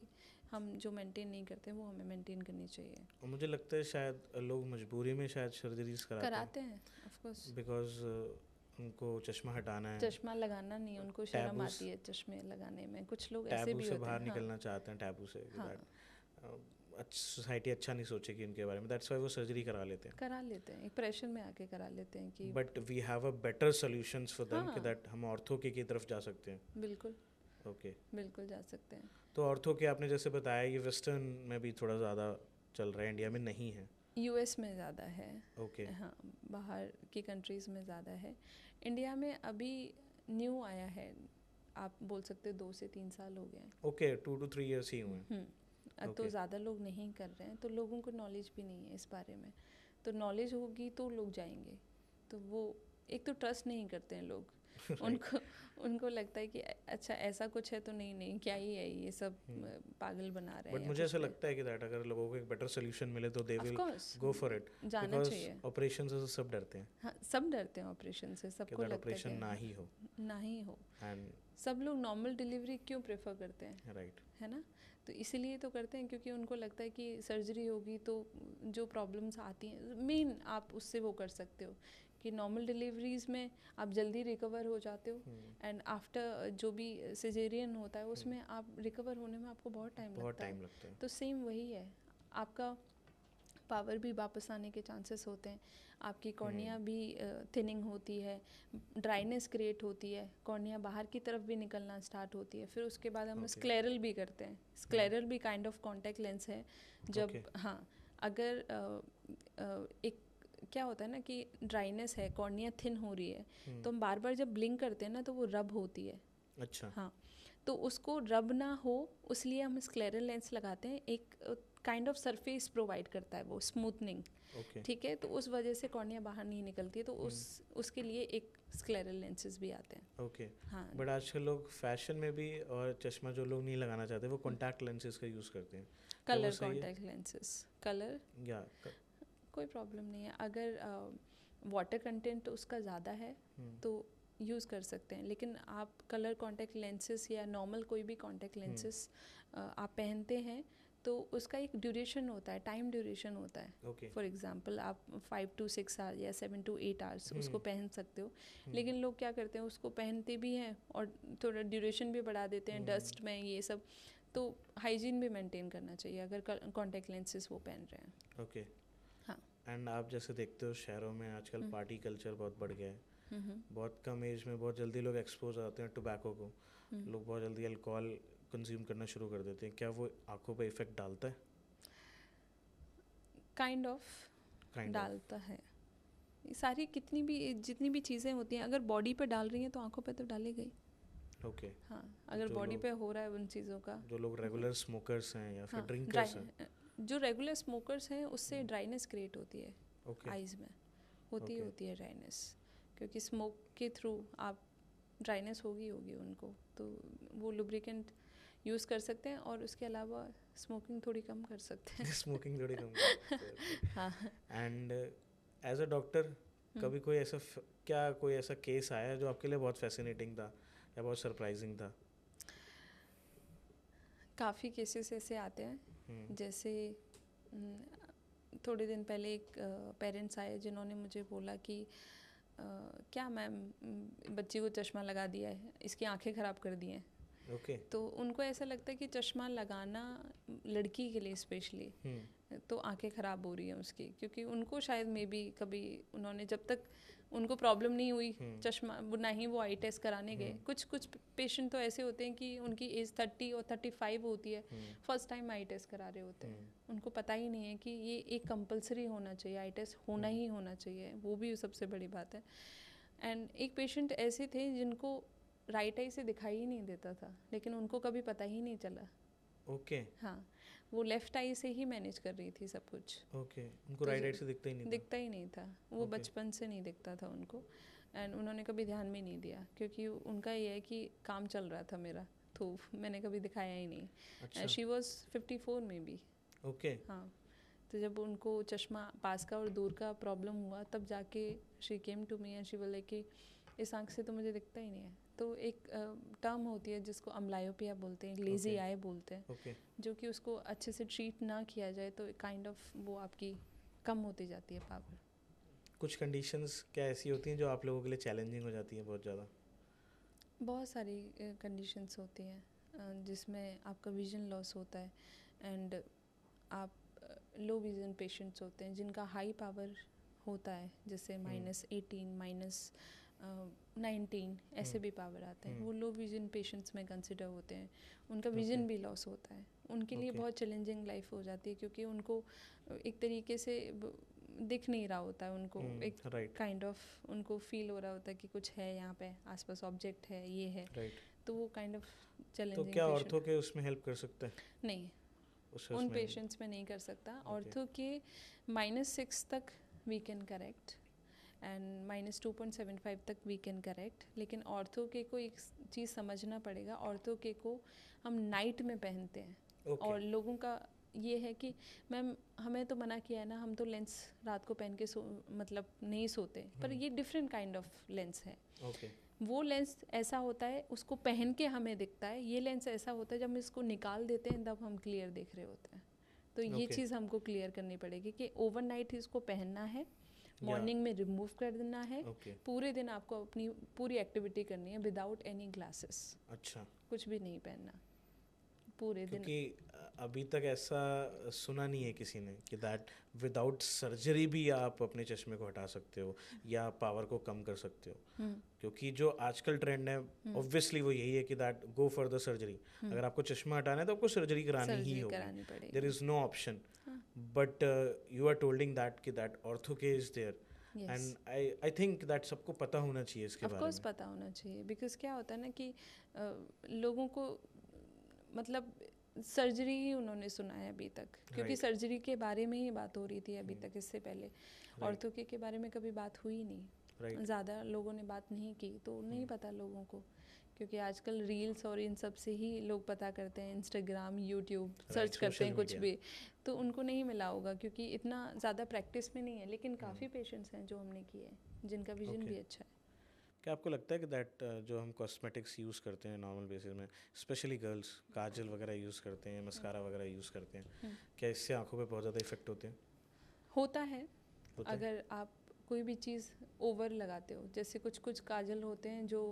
S1: हम जो मेंटेन नहीं करते वो हमें मेंटेन करनी चाहिए।
S2: और मुझे लगता है शायद लोग मजबूरी में शायद सर्जरीज कराते हैं
S1: ऑफ कोर्स,
S2: बिकॉज उनको चश्मा हटाना है,
S1: चश्मा लगाना नहीं, उनको शर्म आती है चश्मे लगाने में। कुछ लोग ऐसे भी होते हैं
S2: बाहर निकलना चाहते हैं टैबू से, सोसाइटी अच्छा नहीं सोचेगी उनके बारे में, दैट्स व्हाई वो सर्जरी करा लेते हैं, एक प्रेशर में आके करा लेते हैं कि but we have a better solutions for them कि दैट हम ऑर्थो की तरफ जा सकते हैं।
S1: बिल्कुल
S2: बिल्कुल
S1: जा सकते हैं।
S2: तो ऑर्थो के आपने जैसे बताया ये वेस्टर्न में भी थोड़ा ज़्यादा चल रहा है, इंडिया में नहीं है?
S1: यूएस में ज़्यादा है।
S2: ओके।
S1: हाँ, बाहर की कंट्रीज़ में ज़्यादा है। इंडिया में अभी न्यू आया है, आप बोल सकते हो 2 से 3 साल हो गए हैं।
S2: ओके, 2 to 3 years ही हुए हैं।
S1: तो
S2: Okay.
S1: ज़्यादा लोग नहीं कर रहे हैं, तो लोगों को नॉलेज भी नहीं है इस बारे में। तो नॉलेज होगी तो लोग जाएंगे। तो वो एक तो ट्रस्ट नहीं करते हैं लोग उनको लगता है कि अच्छा ऐसा कुछ है तो नहीं क्या ही है ये सब, पागल बना रहे हैं।
S2: बट मुझे ऐसा लगता है कि दैट अगर लोगों को एक बेटर सोल्यूशन मिले तो they will go for it,
S1: जाना चाहिए।
S2: ऑपरेशन से सब डरते हैं।
S1: हाँ, सब डरते हैं ऑपरेशन से, सबको लगता है
S2: ऑपरेशन ना ही हो
S1: एंड सब लोग नॉर्मल डिलीवरी क्यों प्रेफर करते हैं,
S2: राइट,
S1: है ना? तो इसीलिए तो करते हैं क्योंकि उनको लगता है कि सर्जरी होगी तो जो प्रॉब्लम्स आती हैं मेन आप उससे वो कर सकते हो कि नॉर्मल डिलीवरीज में आप जल्दी रिकवर हो जाते हो, एंड आफ्टर जो भी सिजेरियन होता है उसमें आप रिकवर होने में आपको बहुत टाइम लगता है। तो सेम वही है, आपका पावर भी वापस आने के चांसेस होते हैं, आपकी कॉर्निया भी थिनिंग होती है, ड्राइनेस क्रिएट होती है, कॉर्निया बाहर की तरफ भी निकलना स्टार्ट होती है। फिर उसके बाद हम स्क्लेरल भी करते हैं। स्क्लेरल भी काइंड ऑफ कॉन्टैक्ट लेंस है। जब हाँ, अगर एक क्या होता है ना कि ड्राइनेस है, कॉर्निया थिन हो रही है, तो हम बार बार जब ब्लिंक करते हैं ना तो वो रब होती है।
S2: अच्छा।
S1: हाँ, तो उसको रब ना हो उसलिए हम स्क्लेरल लेंस लगाते हैं। एक काइंड ऑफ सरफेस प्रोवाइड करता है वो, स्मूथनिंग। ठीक है, तो उस वजह से कॉर्निया बाहर नहीं निकलती है, तो उसके लिए एक स्क्लेरल लेंसेज भी आते हैं।
S2: ओके। बट आजकल लोग फैशन में भी, और चश्मा जो लोग नहीं लगाना चाहते वो कॉन्टैक्ट लेंसेज का यूज़ करते हैं।
S1: कलर कॉन्टैक्ट लेंसेज, कलर
S2: या
S1: कोई प्रॉब्लम नहीं है। अगर वाटर कंटेंट उसका ज़्यादा है तो यूज़ कर सकते हैं, लेकिन आप कलर कॉन्टैक्ट लेंसेज या नॉर्मल कोई भी कॉन्टैक्ट लेंसेज आप पहनते हैं तो उसका एक ड्यूरेशन होता है, टाइम ड्यूरेशन होता है। फॉर एग्जांपल आप 5 to 6 आवर्स या 7 to 8 आवर्स उसको पहन सकते हो, लेकिन लोग क्या करते हैं उसको पहनते भी हैं और थोड़ा ड्यूरेशन भी बढ़ा देते हैं डस्ट में ये सब। तो हाइजीन भी मेंटेन करना चाहिए अगर कॉन्टैक्ट लेंसेज वो पहन रहे हैं।
S2: ओके। हाँ। एंड आप जैसे देखते हो शहरों में आजकल पार्टी कल्चर बहुत बढ़ गया है। बहुत कम एज में बहुत जल्दी लोग एक्सपोज आते हैं टोबैको को, लोग बहुत जल्दी अल्कोहल कंज्यूम करना शुरू कर देते हैं। क्या वो आंखों पे इफेक्ट डालता है?
S1: काइंड ऑफ डालता है। सारी जितनी भी चीज़ें होती हैं अगर बॉडी पे डाल रही हैं तो आंखों पे तो डालेगा ही।
S2: ओके।
S1: हाँ, अगर बॉडी पे हो रहा है उन चीज़ों का।
S2: जो लोग रेगुलर स्मोकर्स हैं या फिर ड्रिंकर्स हैं,
S1: जो रेगुलर स्मोकर्स हैं उससे ड्राइनेस क्रिएट होती है आइज़ में, होती है ड्राइनेस, क्योंकि स्मोक के थ्रू आप ड्राइनेस होगी उनको, तो वो लुब्रिकेंट यूज़ कर सकते हैं और उसके अलावा स्मोकिंग थोड़ी कम कर सकते हैं।
S2: स्मोकिंग थोड़ी कम कर सकते हैं। हाँ। एंड एज अ डॉक्टर कभी कोई ऐसा केस आया है जो आपके लिए बहुत फैसिनेटिंग था या बहुत सरप्राइजिंग था?
S1: काफ़ी केसेस ऐसे आते हैं, जैसे थोड़े दिन पहले एक पेरेंट्स आए जिन्होंने मुझे बोला कि क्या मैम बच्ची को चश्मा लगा दिया है, इसकी आंखें ख़राब कर दी हैं। तो उनको ऐसा लगता है कि चश्मा लगाना लड़की के लिए स्पेशली तो आंखें ख़राब हो रही हैं उसकी, क्योंकि उनको शायद मे बी कभी उन्होंने जब तक उनको प्रॉब्लम नहीं हुई चश्मा, ना ही वो आई टेस्ट कराने गए। कुछ पेशेंट तो ऐसे होते हैं कि उनकी एज 30 और 35 होती है, फर्स्ट टाइम आई टेस्ट करा रहे होते हैं, उनको पता ही नहीं है कि ये एक कंपलसरी होना चाहिए, आई टेस्ट होना ही होना चाहिए, वो भी सबसे बड़ी बात है। एंड एक पेशेंट ऐसे थे जिनको राइट आई से दिखाई ही नहीं देता था, लेकिन उनको कभी पता ही नहीं चला। हाँ, वो लेफ्ट आई से ही मैनेज कर रही थी सब कुछ।
S2: उनको राइट आई से दिखता ही नहीं
S1: था। वो बचपन से नहीं दिखता था उनको, एंड उन्होंने कभी ध्यान भी नहीं दिया क्योंकि उनका ये है कि काम चल रहा था मेरा, तो मैंने कभी दिखाया ही नहीं। शी वॉज 54 में भी। हाँ, तो जब उनको चश्मा पास का और दूर का प्रॉब्लम हुआ तब जाके she came to me and she बोले कि इस आँख से तो मुझे दिखता ही नहीं है। तो एक टर्म होती है जिसको अम्ब्लायोपिया बोलते हैं, लेजी आई बोलते हैं, जो कि उसको अच्छे से ट्रीट ना किया जाए तो काइंड ऑफ वो आपकी कम होती जाती है पावर।
S2: कुछ कंडीशंस क्या ऐसी होती हैं जो आप लोगों के लिए चैलेंजिंग हो जाती हैं बहुत ज़्यादा?
S1: बहुत सारी कंडीशंस होती हैं जिसमें आपका विजन लॉस होता है, एंड आप लो विजन पेशेंट्स होते हैं जिनका हाई पावर होता है, जैसे -18, 19 ऐसे भी पावर आता है। वो लो विजन पेशेंट्स में कंसिडर होते हैं, उनका विजन भी लॉस होता है, उनके लिए बहुत चैलेंजिंग लाइफ हो जाती है, क्योंकि उनको एक तरीके से दिख नहीं रहा होता है, उनको एक काइंड ऑफ उनको फील हो रहा होता है कि कुछ है यहाँ पे आसपास, ऑब्जेक्ट है, ये है, तो वो काइंड ऑफ चैलेंजिंग।
S2: तो क्या ऑर्थो के उसमें हेल्प कर सकते हैं?
S1: नहीं, उन पेशेंट्स में नहीं कर सकता। ऑर्थो के -6 तक वी कैन करेक्ट एंड -2.75 तक वी कैन करेक्ट, लेकिन ऑर्थो के को एक चीज़ समझना पड़ेगा, ऑर्थो के को हम नाइट में पहनते हैं। और लोगों का ये है कि मैम हमें तो मना किया है ना, हम तो लेंस रात को पहन के मतलब नहीं सोते, पर ये डिफरेंट काइंड ऑफ लेंस है। वो लेंस ऐसा होता है उसको पहन के हमें दिखता है, ये लेंस ऐसा होता है जब हम इसको निकाल देते हैं तब हम क्लियर देख रहे होते हैं। तो ये चीज़ हमको क्लियर करनी पड़ेगी कि ओवरनाइट इसको पहनना है, मॉर्निंग में रिमूव कर देना है, पूरे दिन आपको अपनी पूरी एक्टिविटी करनी है विदाउट एनी ग्लासेस।
S2: अच्छा,
S1: कुछ भी नहीं पहनना पूरे दिन।
S2: क्योंकि अभी तक ऐसा सुना नहीं है किसी ने कि दैट विदाउट सर्जरी भी आप अपने चश्मे को हटा सकते हो या पावर को कम कर सकते हो। क्योंकि जो आजकल ट्रेंड है ऑब्वियसली वो यही है कि that go for the surgery. अगर आपको चश्मा हटाना है तो आपको सर्जरी करानी ही होगी, there is no option. But you are telling that कि that ortho K is there, and I think that सबको पता होना चाहिए इसके बारे में।
S1: ऑफ कोर्स पता होना चाहिए, बिकॉज क्या होता है ना कि लोगों को मतलब सर्जरी ही उन्होंने सुना है अभी तक, क्योंकि सर्जरी के बारे में ही बात हो रही थी अभी तक, इससे पहले ऑर्थो के बारे में कभी बात हुई नहीं, ज़्यादा लोगों ने बात नहीं की, तो नहीं पता लोगों को, क्योंकि आजकल रील्स और इन सब से ही लोग पता करते हैं, इंस्टाग्राम, यूट्यूब सर्च करते हैं कुछ भी, तो उनको नहीं मिला होगा क्योंकि इतना ज़्यादा प्रैक्टिस में नहीं है। लेकिन काफ़ी पेशेंट्स हैं जो हमने किए हैं जिनका विजन भी अच्छा है।
S2: क्या आपको लगता है कि दैट जो हम कॉस्मेटिक्स यूज़ करते हैं नॉर्मल बेसिस में, स्पेशली गर्ल्स काजल वगैरह यूज़ करते हैं, मस्कारा वगैरह यूज़ करते हैं, क्या इससे आंखों पे बहुत ज़्यादा इफेक्ट होते हैं?
S1: होता है। अगर आप कोई भी चीज़ ओवर लगाते हो, जैसे कुछ कुछ काजल होते हैं जो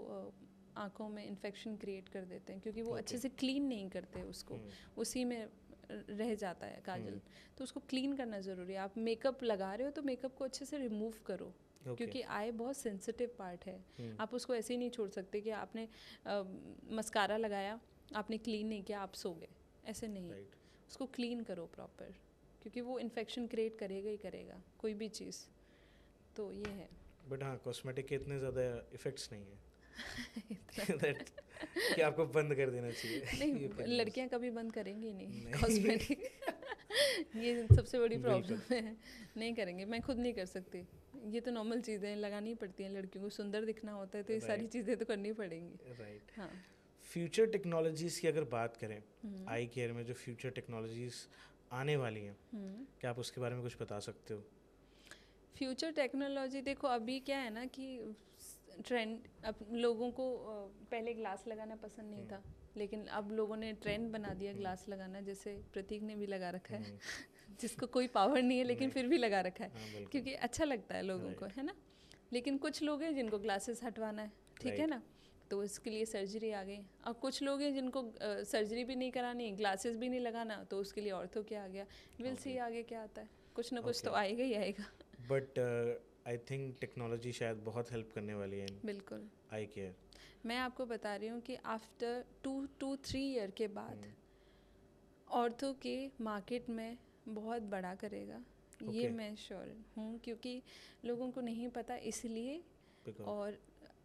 S1: आंखों में इन्फेक्शन क्रिएट कर देते हैं, क्योंकि वो अच्छे से क्लीन नहीं करते उसको, उसी में रह जाता है काजल, तो उसको क्लीन करना ज़रूरी है। आप मेकअप लगा रहे हो तो मेकअप को अच्छे से रिमूव करो, क्योंकि आई बहुत सेंसिटिव पार्ट है। आप उसको ऐसे ही नहीं छोड़ सकते कि आपने मस्कारा लगाया, आपने क्लीन नहीं किया, आप सो गए, ऐसे नहीं। उसको क्लीन करो प्रॉपर, क्योंकि वो इन्फेक्शन क्रिएट करेगा ही करेगा कोई भी चीज़, तो ये है।
S2: बट हाँ, कॉस्मेटिक के इतने ज़्यादा इफ़ेक्ट्स नहीं है कि आपको बंद कर देना चाहिए।
S1: नहीं, लड़कियां कभी बंद करेंगी नहीं कॉस्मेटिक ये सबसे बड़ी प्रॉब्लम है, नहीं करेंगे। मैं खुद नहीं कर सकती, ये तो नॉर्मल चीज़ें लगानी पड़ती हैं, लड़कियों को सुंदर दिखना होता है तो ये सारी चीज़ें तो करनी पड़ेंगी।
S2: राइट। हाँ, फ्यूचर टेक्नोलॉजीज़ की अगर बात करें, आई केयर में जो फ्यूचर टेक्नोलॉजीज़ आने वाली हैं, क्या आप उसके बारे में कुछ बता सकते हो?
S1: फ्यूचर टेक्नोलॉजी देखो, अभी क्या है ना कि ट्रेंड, अब लोगों को पहले ग्लास लगाना पसंद नहीं था, लेकिन अब लोगों ने ट्रेंड बना दिया ग्लास लगाना, जैसे प्रतीक ने भी लगा रखा है जिसको कोई पावर नहीं है लेकिन फिर भी लगा रखा है, क्योंकि अच्छा लगता है लोगों को, है ना। लेकिन कुछ लोग हैं जिनको ग्लासेस हटवाना है, ठीक है ना, तो इसके लिए सर्जरी आ गई। अब कुछ लोग हैं जिनको सर्जरी भी नहीं करानी, ग्लासेस भी नहीं लगाना, तो उसके लिए ऑर्थो क्या आ गया। विल सी आगे क्या आता है, कुछ ना कुछ तो आएगा ही आएगा।
S2: बट आई थिंक टेक्नोलॉजी शायद बहुत हेल्प करने वाली है।
S1: बिल्कुल,
S2: आई केयर।
S1: मैं आपको बता रही हूँ कि आफ्टर 2-3 ईयर के बाद ऑर्थो के मार्केट में बहुत बड़ा करेगा, ये मैं श्योर हूँ, क्योंकि लोगों को नहीं पता इसलिए, और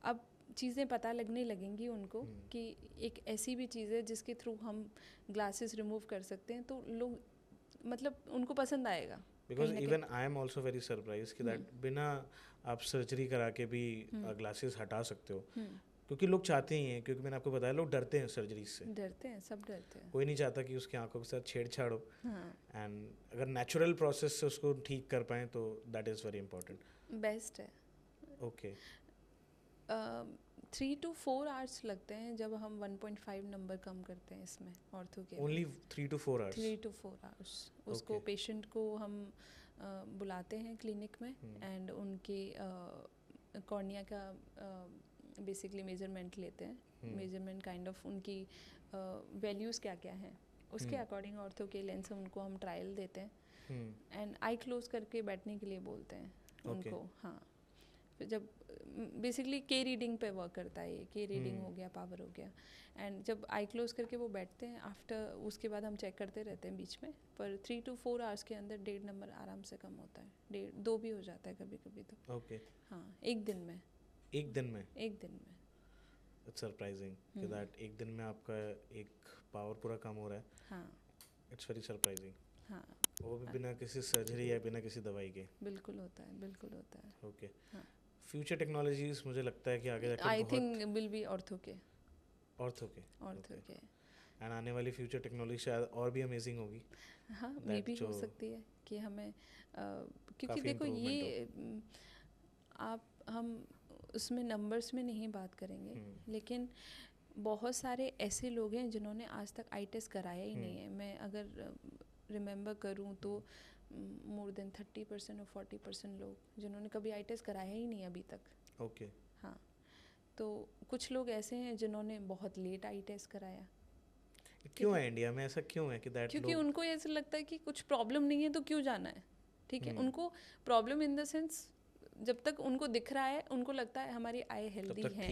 S1: अब चीज़ें पता लगने लगेंगी उनको कि एक ऐसी भी चीज़ है जिसके थ्रू हम ग्लासेस रिमूव कर सकते हैं, तो लोग मतलब उनको पसंद आएगा।
S2: Because even I am also very surprise कि दैट बिना आप सर्जरी करा के भी ग्लासेस हटा सकते हो, क्योंकि लोग चाहते ही हैं, क्योंकि मैंने आपको बताया लोग डरते हैं सर्जरी से,
S1: डरते हैं, सब डरते हैं,
S2: कोई नहीं चाहता कि उसकी आंखों के साथ छेड़छाड़ हो। एंड अगर नेचुरल प्रोसेस से उसको ठीक कर पाएँ तो that is very important,
S1: best है।
S2: ओके।
S1: 3 to 4 आवर्स लगते हैं जब हम 1.5 नंबर कम करते हैं इसमें ऑर्थो के।
S2: Only 3 to 4 hours?
S1: 3 to 4 hours. उसको पेशेंट को हम बुलाते हैं क्लिनिक में, एंड उनके कॉर्निया का बेसिकली मेजरमेंट लेते हैं। मेजरमेंट काइंड ऑफ उनकी वैल्यूज़ क्या क्या हैं, उसके अकॉर्डिंग ऑर्थो के लेंस उनको हम ट्रायल देते हैं, एंड आई क्लोज करके बैठने के लिए बोलते हैं उनको। हाँ, फिर जब बेसिकली के रीडिंग पे वर्क करता है ये, के रीडिंग हो गया, पावर हो गया। एंड जब आई क्लोज करके वो बैठते हैं, आफ्टर उसके बाद हम चेक करते रहते हैं बीच में, पर 3 to 4 आवर्स के अंदर 1.5 नंबर आराम से कम होता है, 1.5-2 भी हो जाता है कभी कभी तो।
S2: ओके।
S1: हाँ, एक दिन में।
S2: एक दिन में?
S1: एक दिन में।
S2: इट्स सरप्राइजिंग कि दैट एक दिन में आपका एक पावर पूरा कम हो रहा है।
S1: हाँ,
S2: इट्स वेरी सरप्राइजिंग।
S1: हाँ,
S2: वो भी बिना किसी सर्जरी या बिना किसी दवाई के?
S1: बिल्कुल होता है, बिल्कुल होता है।
S2: ओके।
S1: हाँ,
S2: फ्यूचर टेक्नोलॉजीज मुझे लगता है कि आगे जाके
S1: आई
S2: बहुत
S1: थिंक विल बी ऑर्थो के।
S2: ऑर्थो के?
S1: Ortho K.
S2: एंड आने वाली फ्यूचर टेक्नोलॉजी शायद और भी अमेजिंग होगी।
S1: हाँ, मे भी हो सकती है कि हमें क्योंकि देखो ये हम उसमें नंबर्स में नहीं बात करेंगे, लेकिन बहुत सारे ऐसे लोग हैं जिन्होंने आज तक आई टेस्ट कराया ही नहीं है। मैं अगर रिमेंबर करूं तो मोर देन 30% और 40% लोग जिन्होंने कभी आई टेस्ट कराया ही नहीं अभी तक।
S2: ओके।
S1: हाँ, तो कुछ लोग ऐसे हैं जिन्होंने बहुत लेट आई टेस्ट कराया।
S2: क्यों है इंडिया में ऐसा, क्यों है कि दैट?
S1: क्योंकि उनको ऐसा लगता है कि कुछ प्रॉब्लम नहीं है तो क्यों जाना है। ठीक है, उनको प्रॉब्लम इन द सेंस जब तक उनको दिख रहा है उनको लगता है हमारी आई हेल्दी है,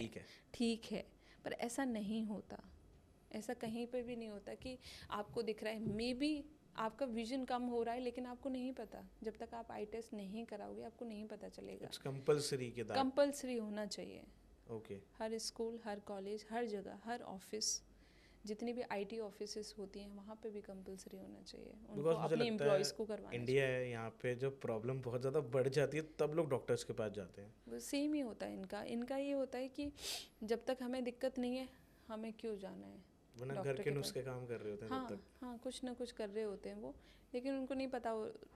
S1: ठीक है, पर ऐसा नहीं होता। ऐसा कहीं पर भी नहीं होता कि आपको दिख रहा है, मे बी आपका विजन कम हो रहा है लेकिन आपको नहीं पता। जब तक आप आई टेस्ट नहीं कराओगे आपको नहीं पता चलेगा।
S2: इट्स कंपल्सरी के दैट?
S1: कंपल्सरी होना चाहिए।
S2: ओके।
S1: हर स्कूल, हर कॉलेज, हर जगह, हर ऑफिस, जितनी भी आईटी ऑफिसेस होती हैं वहाँ पे भी कंपलसरी होना चाहिए उनको अपने एम्प्लॉयज़ को करवाना।
S2: इंडिया है यहाँ पे जब प्रॉब्लम बहुत ज़्यादा बढ़ जाती है तब लोग डॉक्टर्स के पास जाते हैं।
S1: वो सेम ही होता है इनका ये होता है कि जब तक हमें दिक्कत नहीं है हमें क्यों जाना है,
S2: वरना घर के नुस्खे काम कर रहे होते हैं
S1: हाँ,
S2: तब तक।
S1: हाँ, कुछ ना कुछ कर रहे होते हैं वो, लेकिन उनको नहीं पता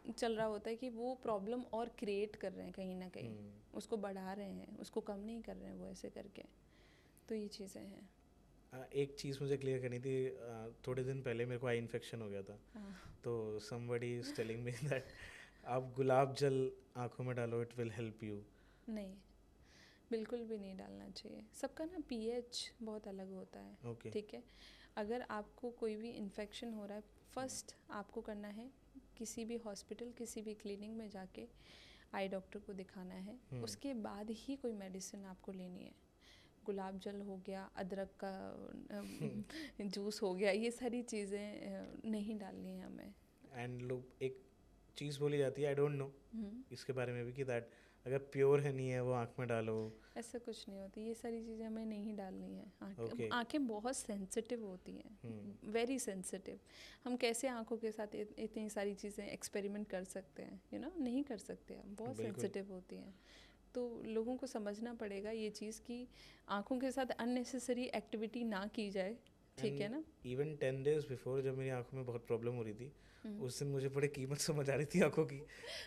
S1: चल रहा होता है कि वो प्रॉब्लम और क्रिएट कर रहे हैं कहीं ना कहीं, उसको बढ़ा रहे हैं, उसको कम नहीं कर रहे हैं वो ऐसे करके। तो ये चीज़ें हैं।
S2: एक चीज़ मुझे क्लियर करनी थी। थोड़े दिन पहले मेरे को आई इन्फेक्शन हो गया था। तो somebody is telling me that आप गुलाब जल आँखों में डालो, इट विल हेल्प यू।
S1: नहीं, बिल्कुल भी नहीं डालना चाहिए। सबका ना पीएच बहुत अलग होता है। ठीक है, अगर आपको कोई भी इन्फेक्शन हो रहा है, फर्स्ट आपको करना है किसी भी हॉस्पिटल, किसी भी क्लिनिक में जाके आई डॉक्टर को दिखाना है। उसके बाद ही कोई मेडिसिन आपको लेनी है। गुलाब जल हो गया, अदरक का जूस हो गया, ये सारी चीज़ें नहीं डालनी है हमें।
S2: एंड लोग एक चीज़ बोली जाती है, आई डोंट नो इसके बारे में भी, कि दैट अगर प्योर है नहीं है वो आँख में डालो। ऐसा
S1: कुछ नहीं होती, ये सारी चीज़ें हमें नहीं डालनी है। आँखें बहुत सेंसिटिव होती हैं, वेरी सेंसिटिव। हम कैसे आँखों के साथ इतनी सारी चीज़ें एक्सपेरिमेंट कर सकते हैं, नहीं कर सकते। हम बहुत सेंसिटिव होती हैं। तो लोगों को समझना पड़ेगा ये चीज़ कि आँखों के साथ अननेसेसरी एक्टिविटी ना की जाए। ठीक है ना।
S2: इवन 10 days बिफोर जब मेरी आँखों में बहुत प्रॉब्लम हो रही थी, उस दिन मुझे बड़ी कीमत समझ आ रही थी आँखों की,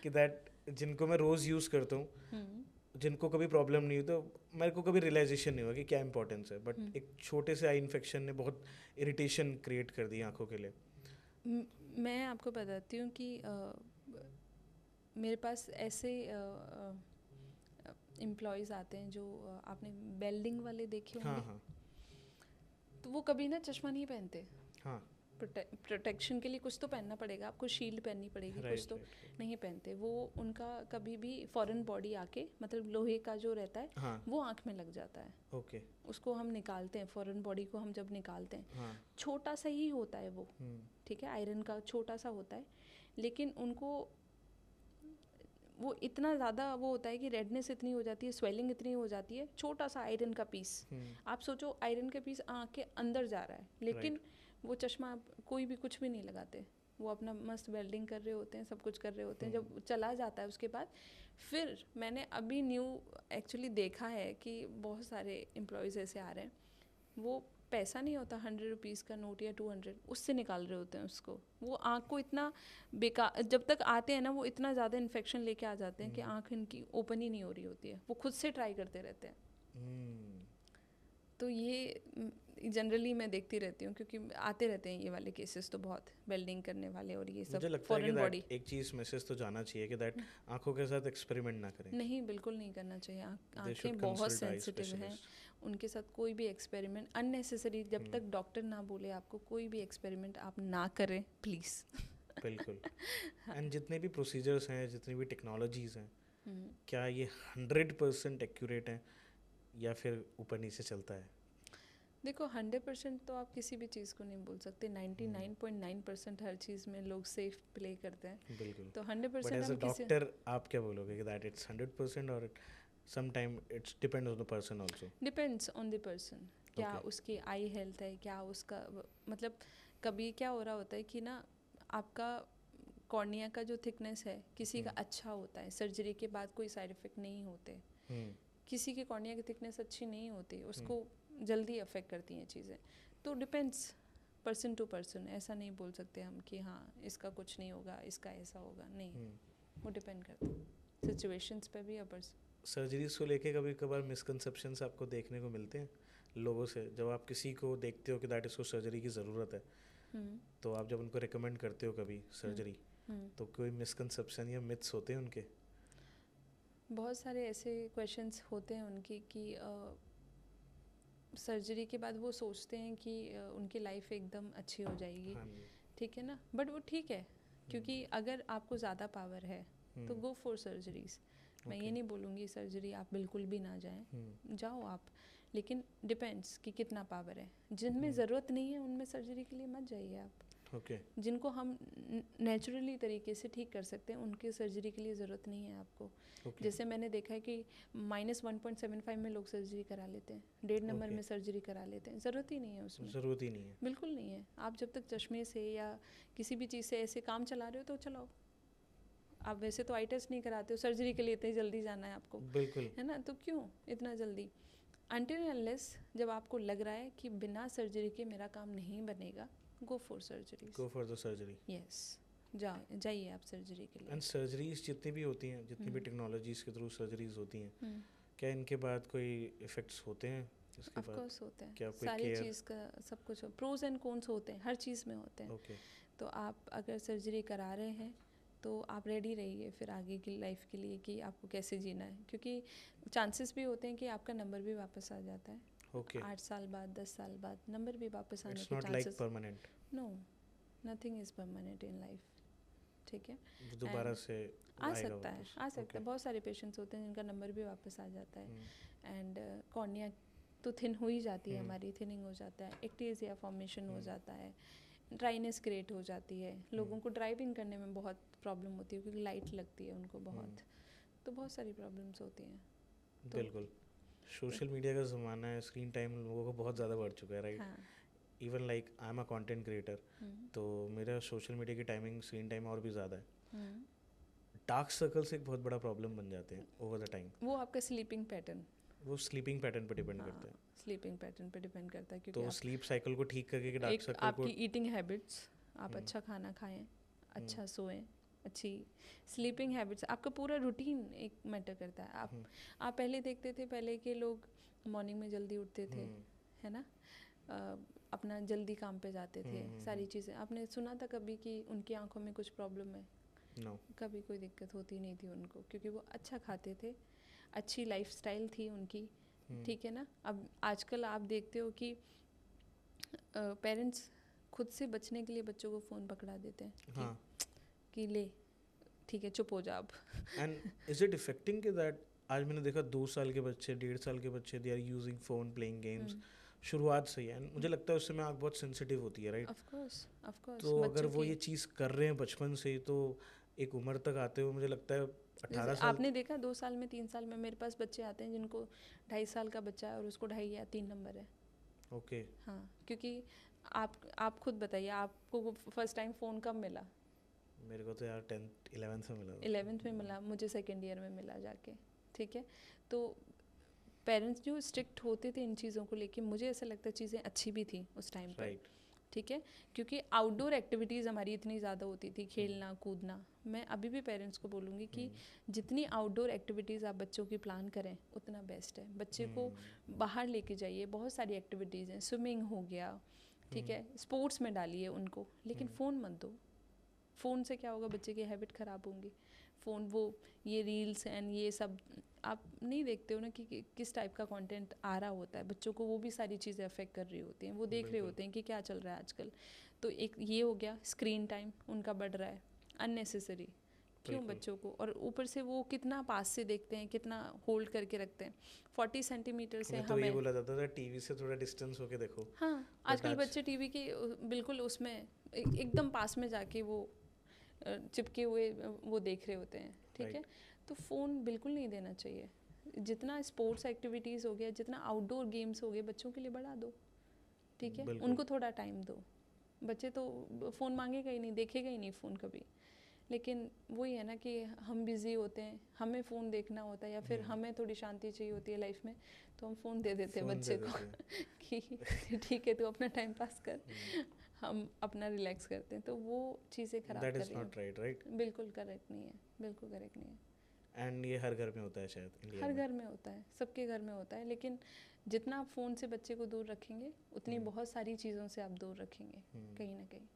S2: कि दैट जिनको मैं रोज़ यूज़ करता हूँ, जिनको कभी प्रॉब्लम नहीं हुई, तो मेरे को कभी रियलाइजेशन नहीं हुआ कि क्या इंपॉर्टेंस है। बट एक छोटे से आई इन्फेक्शन ने बहुत इरिटेशन क्रिएट कर दी आँखों के लिए।
S1: मैं आपको बताती हूँ कि मेरे पास ऐसे एम्प्लॉयज़ आते हैं जो आपने वेल्डिंग वाले देखे होंगे।
S2: हाँ।
S1: तो वो कभी ना चश्मा नहीं पहनते।
S2: हाँ।
S1: प्रोटेक्शन के लिए कुछ तो पहनना पड़ेगा आपको, शील्ड पहननी पड़ेगी, कुछ तो नहीं पहनते वो। उनका कभी भी फॉरेन बॉडी आके, मतलब लोहे का जो रहता है वो आँख में लग जाता है।
S2: ओके।
S1: उसको हम निकालते हैं, फॉरेन बॉडी को हम जब निकालते हैं, छोटा सा ही होता है वो। ठीक है, आयरन का छोटा सा होता है, लेकिन उनको वो इतना ज़्यादा वो होता है कि रेडनेस इतनी हो जाती है, स्वेलिंग इतनी हो जाती है। छोटा सा आयरन का पीस, आप सोचो आयरन का पीस आँख के अंदर जा रहा है, लेकिन वो चश्मा कोई भी कुछ भी नहीं लगाते। वो अपना मस्त वेल्डिंग कर रहे होते हैं, सब कुछ कर रहे होते हैं। जब चला जाता है उसके बाद फिर मैंने अभी न्यू एक्चुअली देखा है कि बहुत सारे एम्प्लॉयज़ ऐसे आ रहे हैं, वो पैसा नहीं होता 100 रुपीज़ का नोट या 200, उससे निकाल रहे होते हैं उसको। वो आँख को इतना बेकार, जब तक आते हैं ना वो इतना ज़्यादा इन्फेक्शन लेके आ जाते हैं कि आँख इनकी ओपन ही नहीं हो रही होती है। वो खुद से ट्राई करते रहते हैं। तो ये जनरली मैं देखती रहती हूँ, क्योंकि आते रहते हैं ये वाले केसेस तो बहुत, वेल्डिंग करने वाले और ये सब फॉरेन बॉडी।
S2: एक चीज़ मैसेज तो जाना चाहिए कि दैट आँखों के साथ एक्सपेरिमेंट ना करें।
S1: नहीं, बिल्कुल नहीं करना चाहिए। आँखें बहुत सेंसिटिव हैं, उनके साथ कोई भी एक्सपेरिमेंट अननेसेसरी, जब तक डॉक्टर ना बोले आपको कोई भी एक्सपेरिमेंट आप ना करें प्लीज़।
S2: बिल्कुल। एंड जितने भी प्रोसीजर्स हैं, जितनी भी टेक्नोलॉजीज़ हैं, क्या ये 100% एक्यूरेट है या फिर ऊपर नीचे चलता है?
S1: देखो 100% तो आप किसी भी चीज़ को नहीं बोल सकते, 99.9% हर चीज़ में लोग सेफ प्ले करते हैं।
S2: बिल्कुल।
S1: तो
S2: बट
S1: 100%
S2: एज अ
S1: हम किसी
S2: डॉक्टर आप क्या बोलोगे कि दैट इट्स 100% और sometime it's depends on the person also?
S1: Depends on the person, क्या
S2: Okay.
S1: उसकी आई हेल्थ है, क्या उसका मतलब कभी क्या हो रहा होता है कि ना आपका कॉर्निया का जो थिकनेस है किसी का अच्छा होता है, सर्जरी के बाद कोई साइड इफ़ेक्ट नहीं होते। किसी की कॉर्निया की थिकनेस अच्छी नहीं होती, उसको जल्दी अफेक्ट करती हैं चीज़ें। तो डिपेंड्स पर्सन टू पर्सन, ऐसा नहीं बोल सकते हम कि हाँ इसका कुछ नहीं होगा, इसका ऐसा होगा, नहीं। वो डिपेंड करता है सिचुएशंस पे भी। अपर
S2: सर्जरीज को लेके कभी कभार मिसकंसेप्शंस आपको देखने को मिलते हैं लोगों से? जब आप किसी को देखते हो कि दैट इसको सर्जरी की ज़रूरत है, तो आप जब उनको रिकमेंड करते हो कभी सर्जरी, तो कोई मिसकंसेप्शन या मिथ्स होते हैं उनके?
S1: बहुत सारे ऐसे क्वेश्चंस होते हैं उनके कि सर्जरी के बाद वो सोचते हैं कि उनकी लाइफ एकदम अच्छी हो जाएगी, ठीक है ना। बट वो ठीक है, क्योंकि अगर आपको ज़्यादा पावर है तो गो फॉर सर्जरीज। मैं ये नहीं बोलूँगी सर्जरी आप बिल्कुल भी ना जाएं, जाओ आप, लेकिन डिपेंड्स कि कितना पावर है। जिनमें ज़रूरत नहीं है उनमें सर्जरी के लिए मत जाइए आप। जिनको हम नेचुरली तरीके से ठीक कर सकते हैं उनकी सर्जरी के लिए ज़रूरत नहीं है आपको। जैसे मैंने देखा है कि -1.75 में लोग सर्जरी करा लेते हैं, 1.5 नंबर में सर्जरी करा लेते हैं, ज़रूरत ही नहीं है उसमें।
S2: ज़रूरत ही नहीं है,
S1: बिल्कुल नहीं है। आप जब तक चश्मे से या किसी भी चीज़ से ऐसे काम चला रहे हो तो चलाओ। आप वैसे तो आई टेस्ट नहीं कराते हो, सर्जरी के लिए इतनी जल्दी जाना है आपको,
S2: बिल्कुल
S1: है ना, तो क्यों इतना जल्दी? अनटिल अनलेस जब आपको लग रहा है कि बिना सर्जरी के मेरा काम नहीं बनेगा, go for surgery.
S2: Go for the surgery.
S1: Yes, जाइए आप सर्जरी के लिए।
S2: एंड सर्जरीज जितनी भी होती हैं, जितनी भी टेक्नोलॉजीज के थ्रू सर्जरीज होती हैं, क्या इनके बाद कोई इफेक्ट्स होते हैं?
S1: ऑफ कोर्स होते हैं,
S2: क्या कोई
S1: सारी चीज़ का सब कुछ प्रोज एंड कॉन्स होते हैं, हर चीज़ में होते हैं। तो आप अगर सर्जरी करा रहे हैं तो आप रेडी रहिए फिर आगे की लाइफ के लिए कि आपको कैसे जीना है, क्योंकि चांसेस भी होते हैं कि आपका नंबर भी वापस आ जाता है। 8 साल बाद, 10 साल बाद नंबर भी वापस आने के chances. No, nothing is permanent in life, ठीक है।
S2: दोबारा से
S1: आ सकता है, बहुत सारे पेशेंट्स होते हैं जिनका नंबर भी वापस आ जाता है। एंड कॉर्निया तो थिन हो ही जाती है, हमारी थिनिंग हो जाता है, एक्टेजिया फॉर्मेशन हो जाता है, ड्राइनेस क्रिएट हो जाती है। लोगों को ड्राइविंग करने में बहुत प्रॉब्लम होती है क्योंकि लाइट लगती है उनको बहुत। तो बहुत सारी प्रॉब्लम्स होती हैं।
S2: तो बिल्कुल सोशल मीडिया का ज़माना है, स्क्रीन टाइम लोगों को बहुत ज़्यादा बढ़ चुका है, right? Even like I am a content creator, तो मेरा सोशल मीडिया की टाइमिंग, स्क्रीन टाइम और भी ज़्यादा है। डार्क सर्कल्स एक बहुत बड़ा प्रॉब्लम बन जाते हैं ओवर द टाइम।
S1: वो आपका स्लीपिंग पैटर्न,
S2: वो स्लीपिंग पैटर्न पे डिपेंड करता है।
S1: स्लीपिंग पैटर्न पे डिपेंड करता है, क्योंकि
S2: तो स्लीप साइकिल को ठीक करके डार्क सर्कल
S1: आपकी ईटिंग हैबिट्स, आप अच्छा खाना खाएं, अच्छा सोएं, अच्छी स्लीपिंग हैबिट्स, आपका पूरा रूटीन एक मैटर करता है। आप पहले देखते थे, पहले के लोग मॉर्निंग में जल्दी उठते थे, है ना, अपना जल्दी काम पे जाते थे, सारी चीज़ें। आपने सुना था कभी कि उनकी आंखों में कुछ प्रॉब्लम है?
S2: No.
S1: कभी कोई दिक्कत होती नहीं थी उनको, क्योंकि वो अच्छा खाते थे, अच्छी लाइफस्टाइल थी उनकी, ठीक है ना। अब आजकल आप देखते हो कि पेरेंट्स खुद से बचने के लिए बच्चों को फ़ोन पकड़ा देते हैं कि ले ठीक है चुप हो जा अब।
S2: एंड इज इट इफेक्टिंग कि दैट आज मैंने देखा 2 साल के बच्चे, 1.5 साल के बच्चे, they are using phone, playing games शुरुआत से ही। एंड मुझे लगता है उससे में आँख बहुत सेंसिटिव होती है, राइट?
S1: ऑफ कोर्स
S2: तो अगर वो ये चीज़ कर रहे हैं बचपन से ही, तो एक उम्र तक आते हुए मुझे लगता है 18 साल।
S1: आपने देखा 2 साल में, 3 साल में मेरे पास बच्चे आते हैं जिनको 2.5 साल का बच्चा है और उसको 2.5 या 3 नंबर है।
S2: ओके।
S1: हाँ, क्योंकि आप खुद बताइए, आपको फर्स्ट टाइम फ़ोन कब मिला?
S2: मेरे को तो यार 10th 11th में मिला।
S1: 11th में मिला, मुझे 2nd ईयर में मिला जाके, ठीक है। तो पेरेंट्स जो स्ट्रिक्ट होते थे इन चीज़ों को लेके, मुझे ऐसा लगता है चीज़ें अच्छी भी थी उस टाइम पर, ठीक है, क्योंकि आउटडोर एक्टिविटीज़ हमारी इतनी ज़्यादा होती थी, खेलना कूदना। मैं अभी भी पेरेंट्स को बोलूँगी कि जितनी आउटडोर एक्टिविटीज़ आप बच्चों की प्लान करें उतना बेस्ट है। बच्चे को बाहर लेके जाइए, बहुत सारी एक्टिविटीज़ हैं, स्विमिंग हो गया, ठीक है, स्पोर्ट्स में डालिए उनको, लेकिन फ़ोन मत दो। फ़ोन से क्या होगा, बच्चे की हैबिट ख़राब होंगी। फ़ोन वो ये रील्स एंड ये सब आप नहीं देखते हो ना कि किस टाइप का कंटेंट आ रहा होता है, बच्चों को वो भी सारी चीज़ें अफेक्ट कर रही होती हैं, वो देख रहे होते हैं कि क्या चल रहा है आजकल। तो एक ये हो गया, स्क्रीन टाइम उनका बढ़ रहा है अननेसेसरी, क्यों बच्चों को, और ऊपर से वो कितना पास से देखते हैं, कितना होल्ड करके रखते हैं। 40 सेंटीमीटर से
S2: तो ये बोला जाता था टीवी से थोड़ा डिस्टेंस होके देखो।
S1: हाँ, आजकल बच्चे टीवी के बिल्कुल उसमें एकदम पास में जाके वो चिपके हुए वो देख रहे होते हैं, ठीक है। तो फ़ोन बिल्कुल नहीं देना चाहिए। जितना स्पोर्ट्स एक्टिविटीज़ हो गया, जितना आउटडोर गेम्स हो गए, बच्चों के लिए बढ़ा दो, ठीक है। उनको थोड़ा टाइम दो। बच्चे तो फ़ोन मांगेगा ही नहीं, देखेगा ही नहीं फ़ोन कभी। लेकिन वही है ना कि हम बिज़ी होते हैं, हमें फ़ोन देखना होता है, या फिर हमें थोड़ी शांति चाहिए होती है लाइफ में, तो हम फ़ोन दे देते हैं बच्चे को कि ठीक है तू अपना टाइम पास कर, हम अपना रिलैक्स करते हैं। तो वो चीज़ें खराब कर रही हैं।
S2: राइट,
S1: बिल्कुल करेक्ट नहीं है, बिल्कुल करेक्ट नहीं है।
S2: एंड ये हर घर में होता है शायद, इंडिया
S1: हर
S2: में
S1: घर में होता है, सबके घर में होता है। लेकिन जितना आप फ़ोन से बच्चे को दूर रखेंगे, उतनी बहुत सारी चीज़ों से आप दूर रखेंगे कहीं ना कहीं।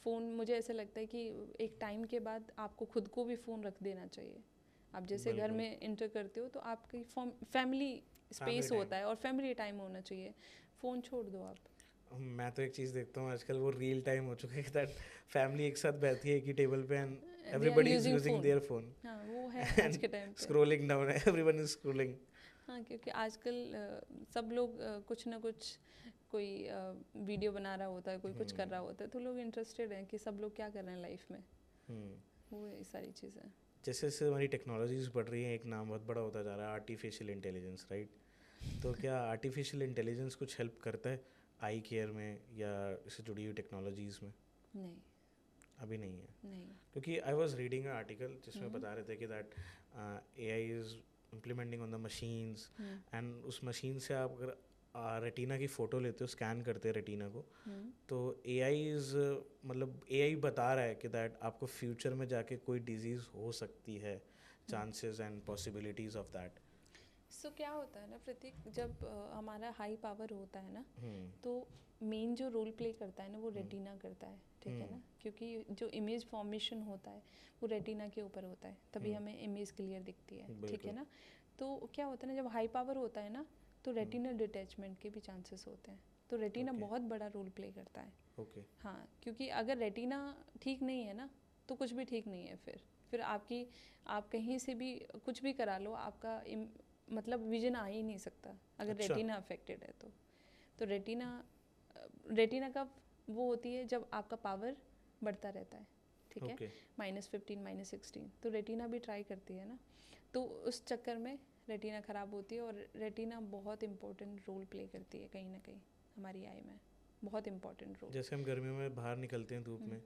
S1: फ़ोन, मुझे ऐसा लगता है कि एक टाइम के बाद आपको खुद को भी फ़ोन रख देना चाहिए। आप जैसे घर में इंटर करते हो तो आपकी फैमिली स्पेस होता है और फैमिली टाइम होना चाहिए। फ़ोन छोड़ दो आप।
S2: मैं तो एक चीज़ देखता हूँ आजकल, वो रियल टाइम हो चुका है दैट फैमिली एक साथ बैठी है एक ही टेबल पे and everybody is using their phone.
S1: हाँ, वो है आज के टाइम पे।
S2: Scrolling down, everyone is scrolling.
S1: हाँ, क्योंकि आजकल सब लोग कुछ ना कुछ, कोई वीडियो बना रहा होता है, कोई कुछ कर रहा होता है, तो लोग इंटरेस्टेड हैं कि सब लोग क्या कर रहे हैं लाइफ में। वो ये सारी चीज़ें।
S2: जैसे जैसे हमारी टेक्नोलॉजीज बढ़ रही हैं, एक नाम बहुत बड़ा होता जा रहा है आर्टिफिशियल इंटेलिजेंस, राइट। तो क्या आर्टिफिशियल इंटेलिजेंस कुछ हेल्प करता है आई केयर में या इससे जुड़ी हुई टेक्नोलॉजीज़ में?
S1: नहीं,
S2: अभी नहीं है।
S1: नहीं,
S2: क्योंकि I was reading a article जिसमें बता रहे थे कि that AI is implementing on the machines, and उस मशीन से आप अगर रेटिना की फ़ोटो लेते हो, स्कैन करते हैं रेटिना को, तो AI इज़ मतलब AI बता रहा है कि दैट आपको फ्यूचर में जाके कोई डिजीज़ हो सकती है, chances and possibilities of that.
S1: So क्या होता है ना प्रतीक, जब हमारा हाई पावर होता है ना, तो मेन जो रोल प्ले करता है ना वो रेटिना करता है, ठीक है ना। क्योंकि जो इमेज फॉर्मेशन होता है वो रेटिना के ऊपर होता है, तभी हमें इमेज क्लियर दिखती है, ठीक है ना। तो क्या होता है ना, जब हाई पावर होता है ना, तो रेटिनल डिटैचमेंट के भी चांसेस होते हैं। तो रेटिना बहुत बड़ा रोल प्ले करता है। हाँ, क्योंकि अगर रेटिना ठीक नहीं है ना, तो कुछ भी ठीक नहीं है। फिर आप कहीं से भी कुछ भी करा लो, आपका मतलब विजन आ ही नहीं सकता अगर रेटिना अफेक्टेड है। तो रेटिना कब वो होती है, जब आपका पावर बढ़ता रहता है, ठीक है, -15 -16, तो रेटिना भी ट्राई करती है ना, तो उस चक्कर में रेटिना ख़राब होती है। और रेटिना बहुत इंपॉर्टेंट रोल प्ले करती है कहीं ना कहीं हमारी आई में, बहुत इंपॉर्टेंट रोल।
S2: जैसे हम गर्मियों में बाहर निकलते हैं धूप में,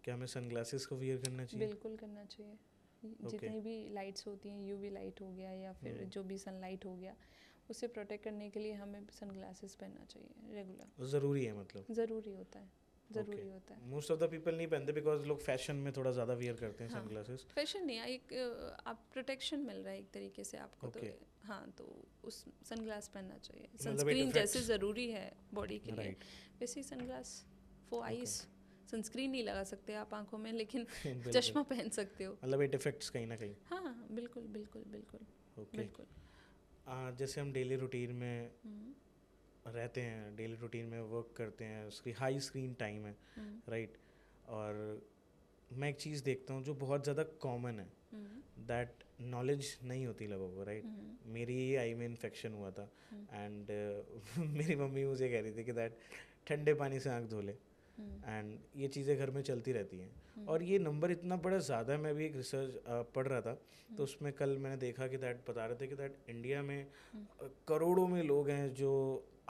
S2: क्या हमें सनग्लासेस को वियर करना चाहिए?
S1: बिल्कुल करना चाहिए। जितनी भी लाइट्स होती हैं, यूवी लाइट हो गया या फिर जो भी सनलाइट हो गया, उससे प्रोटेक्ट करने के लिए हमें सनग्लासेस पहनना चाहिए रेगुलर।
S2: ज़रूरी है, मतलब
S1: ज़रूरी होता है, ज़रूरी होता है।
S2: मोस्ट ऑफ द पीपल नहीं पहनते बिकॉज लोग फैशन में थोड़ा ज़्यादा वियर करते हैं सनग्लासेस।
S1: फैशन नहीं, एक आप प्रोटेक्शन मिल रहा है एक तरीके से आपको। तो हाँ, तो उस सनग्लास पहनना चाहिए। सनस्क्रीन जैसे ज़रूरी है बॉडी के लिए, वैसे ही सनग्लास फॉर आईज। सनस्क्रीन नहीं लगा सकते आप आंखों में, लेकिन चश्मा पहन सकते हो।
S2: मतलब इट इफेक्ट्स कहीं ना कहीं।
S1: हाँ, बिल्कुल बिल्कुल बिल्कुल बिल्कुल।
S2: जैसे हम डेली रूटीन में रहते हैं, डेली रूटीन में वर्क करते हैं, उसकी हाई स्क्रीन टाइम है, राइट। और मैं एक चीज़ देखता हूँ जो बहुत ज़्यादा कॉमन है, दैट नॉलेज नहीं होती लोगों को, राइट। मेरी आई में इन्फेक्शन हुआ था एंड मेरी मम्मी मुझे कह रही थी कि दैट ठंडे पानी से आँख धो ले, एंड ये चीज़ें घर में चलती रहती हैं। और ये नंबर इतना बड़ा ज़्यादा है। मैं भी एक रिसर्च पढ़ रहा था, तो उसमें कल मैंने देखा कि दैट बता रहे थे कि दैट इंडिया में करोड़ों में लोग हैं जो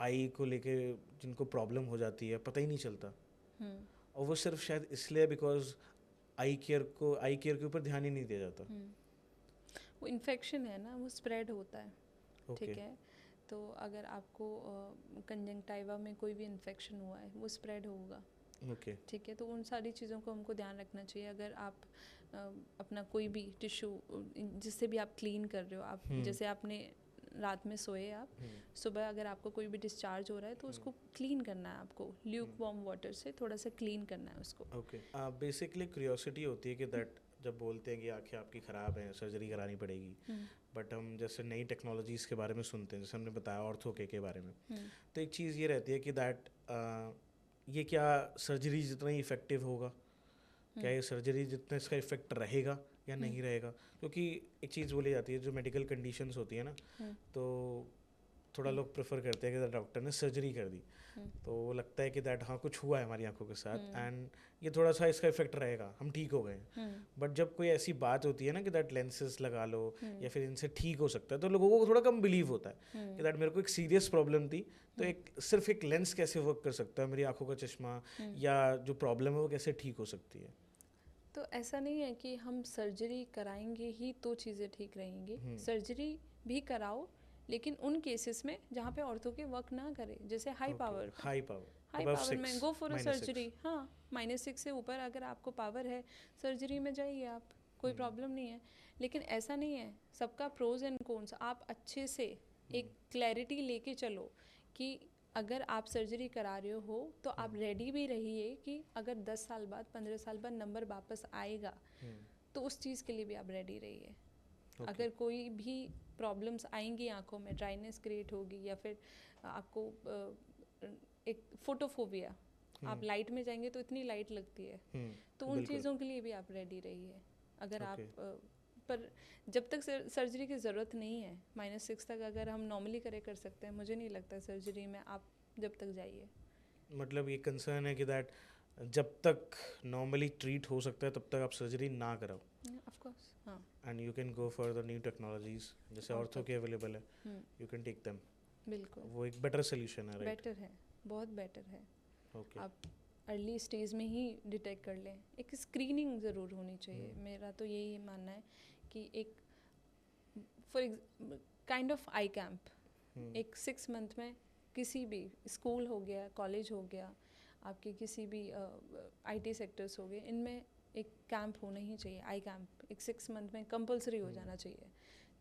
S2: आई को लेके जिनको प्रॉब्लम हो जाती है, पता ही नहीं चलता। और वो सिर्फ शायद इसलिए बिकॉज आई केयर के ऊपर ध्यान ही नहीं दिया जाता।
S1: वो इन्फेक्शन है ना, वो स्प्रेड होता है, ठीक है। तो अगर आपको कंजंक्टिवा में कोई भी इन्फेक्शन हुआ है, वो स्प्रेड होगा, ठीक है। तो उन सारी चीज़ों को हमको ध्यान रखना चाहिए। अगर आप अपना कोई भी टिश्यू जिससे भी आप क्लीन कर रहे हो, आप जैसे आपने रात में सोए, आप सुबह अगर आपको कोई भी डिस्चार्ज हो रहा है तो उसको क्लीन करना है, आपको ल्यूक वार्म वाटर से थोड़ा सा क्लीन करना है उसको।
S2: बेसिकली क्यूरियोसिटी होती है कि दैट जब बोलते हैं कि आंखें आपकी ख़राब हैं, सर्जरी करानी पड़ेगी, बट हम जैसे नई टेक्नोलॉजीज़ के बारे में सुनते हैं, जैसे हमने बताया ऑर्थो के बारे में, तो एक चीज़ ये रहती है कि दैट ये क्या सर्जरी जितना ही इफ़ेक्टिव होगा? क्या ये सर्जरी जितना इसका इफेक्ट रहेगा या नहीं रहेगा, क्योंकि एक चीज़ बोली जाती है जो मेडिकल कंडीशंस होती है ना, तो थोड़ा लोग प्रेफर करते हैं कि डॉक्टर ने सर्जरी कर दी तो वो लगता है कि दैट हाँ कुछ हुआ है हमारी आंखों के साथ एंड ये थोड़ा सा इसका इफेक्ट रहेगा, हम ठीक हो गए। बट जब कोई ऐसी बात होती है ना कि दैट लेंसेज लगा लो या फिर इनसे ठीक हो सकता है, तो लोगों को थोड़ा कम बिलीव होता है कि दैट मेरे को एक सीरियस प्रॉब्लम थी तो एक सिर्फ एक लेंस कैसे वर्क कर सकता है, मेरी आंखों का चश्मा या जो प्रॉब्लम है वो कैसे ठीक हो सकती है।
S1: तो ऐसा नहीं है कि हम सर्जरी कराएंगे ही तो चीज़ें ठीक रहेंगी, सर्जरी भी कराओ लेकिन उन केसेस में जहाँ पे ऑर्थो के वर्क ना करे, जैसे हाई पावर में गो फॉर अ सर्जरी। हाँ, -6 से ऊपर अगर आपको पावर है सर्जरी में जाइए आप, कोई प्रॉब्लम नहीं है। लेकिन ऐसा नहीं है, सबका प्रोज एंड कॉन्स, आप अच्छे से एक क्लैरिटी लेके चलो कि अगर आप सर्जरी करा रहे हो तो आप रेडी भी रहिए कि अगर 10 साल बाद 15 साल बाद नंबर वापस आएगा तो उस चीज़ के लिए भी आप रेडी रहिए। अगर कोई भी प्रॉब्लम्स आएंगी आंखों में, ड्राइनेस क्रिएट होगी या फिर आपको एक फोटोफोबिया, आप लाइट में जाएंगे तो इतनी लाइट लगती है, तो उन चीज़ों के लिए भी आप रेडी रहिए। अगर आप पर जब तक सर्जरी की ज़रूरत नहीं है, -6 तक अगर हम नॉर्मली कर सकते हैं, मुझे नहीं लगता सर्जरी में आप जब तक जाइए।
S2: मतलब ये कंसर्न है कि दैट जब तक नॉर्मली ट्रीट हो सकता है तब तक आप सर्जरी ना कराओ।
S1: ऑफ कोर्स, हाँ।
S2: And you can go for the new technologies जैसे ऑर्थो के अवेलेबल है, यू कैन टेक देम।
S1: बिल्कुल,
S2: वो एक बेटर सोल्यूशन है, राइट?
S1: बेटर है, बहुत बेटर है।
S2: ओके,
S1: आप अर्ली स्टेज में ही डिटेक्ट कर लें। एक स्क्रीनिंग ज़रूर होनी चाहिए, मेरा तो यही मानना है कि एक for kind of I camp, एक 6 मंथ में किसी भी स्कूल हो गया, कॉलेज हो गया, आपके किसी भी IT सेक्टर्स हो गए, इनमें एक कैंप होना ही चाहिए, आई कैंप एक 6 मंथ में कंपलसरी हो जाना चाहिए,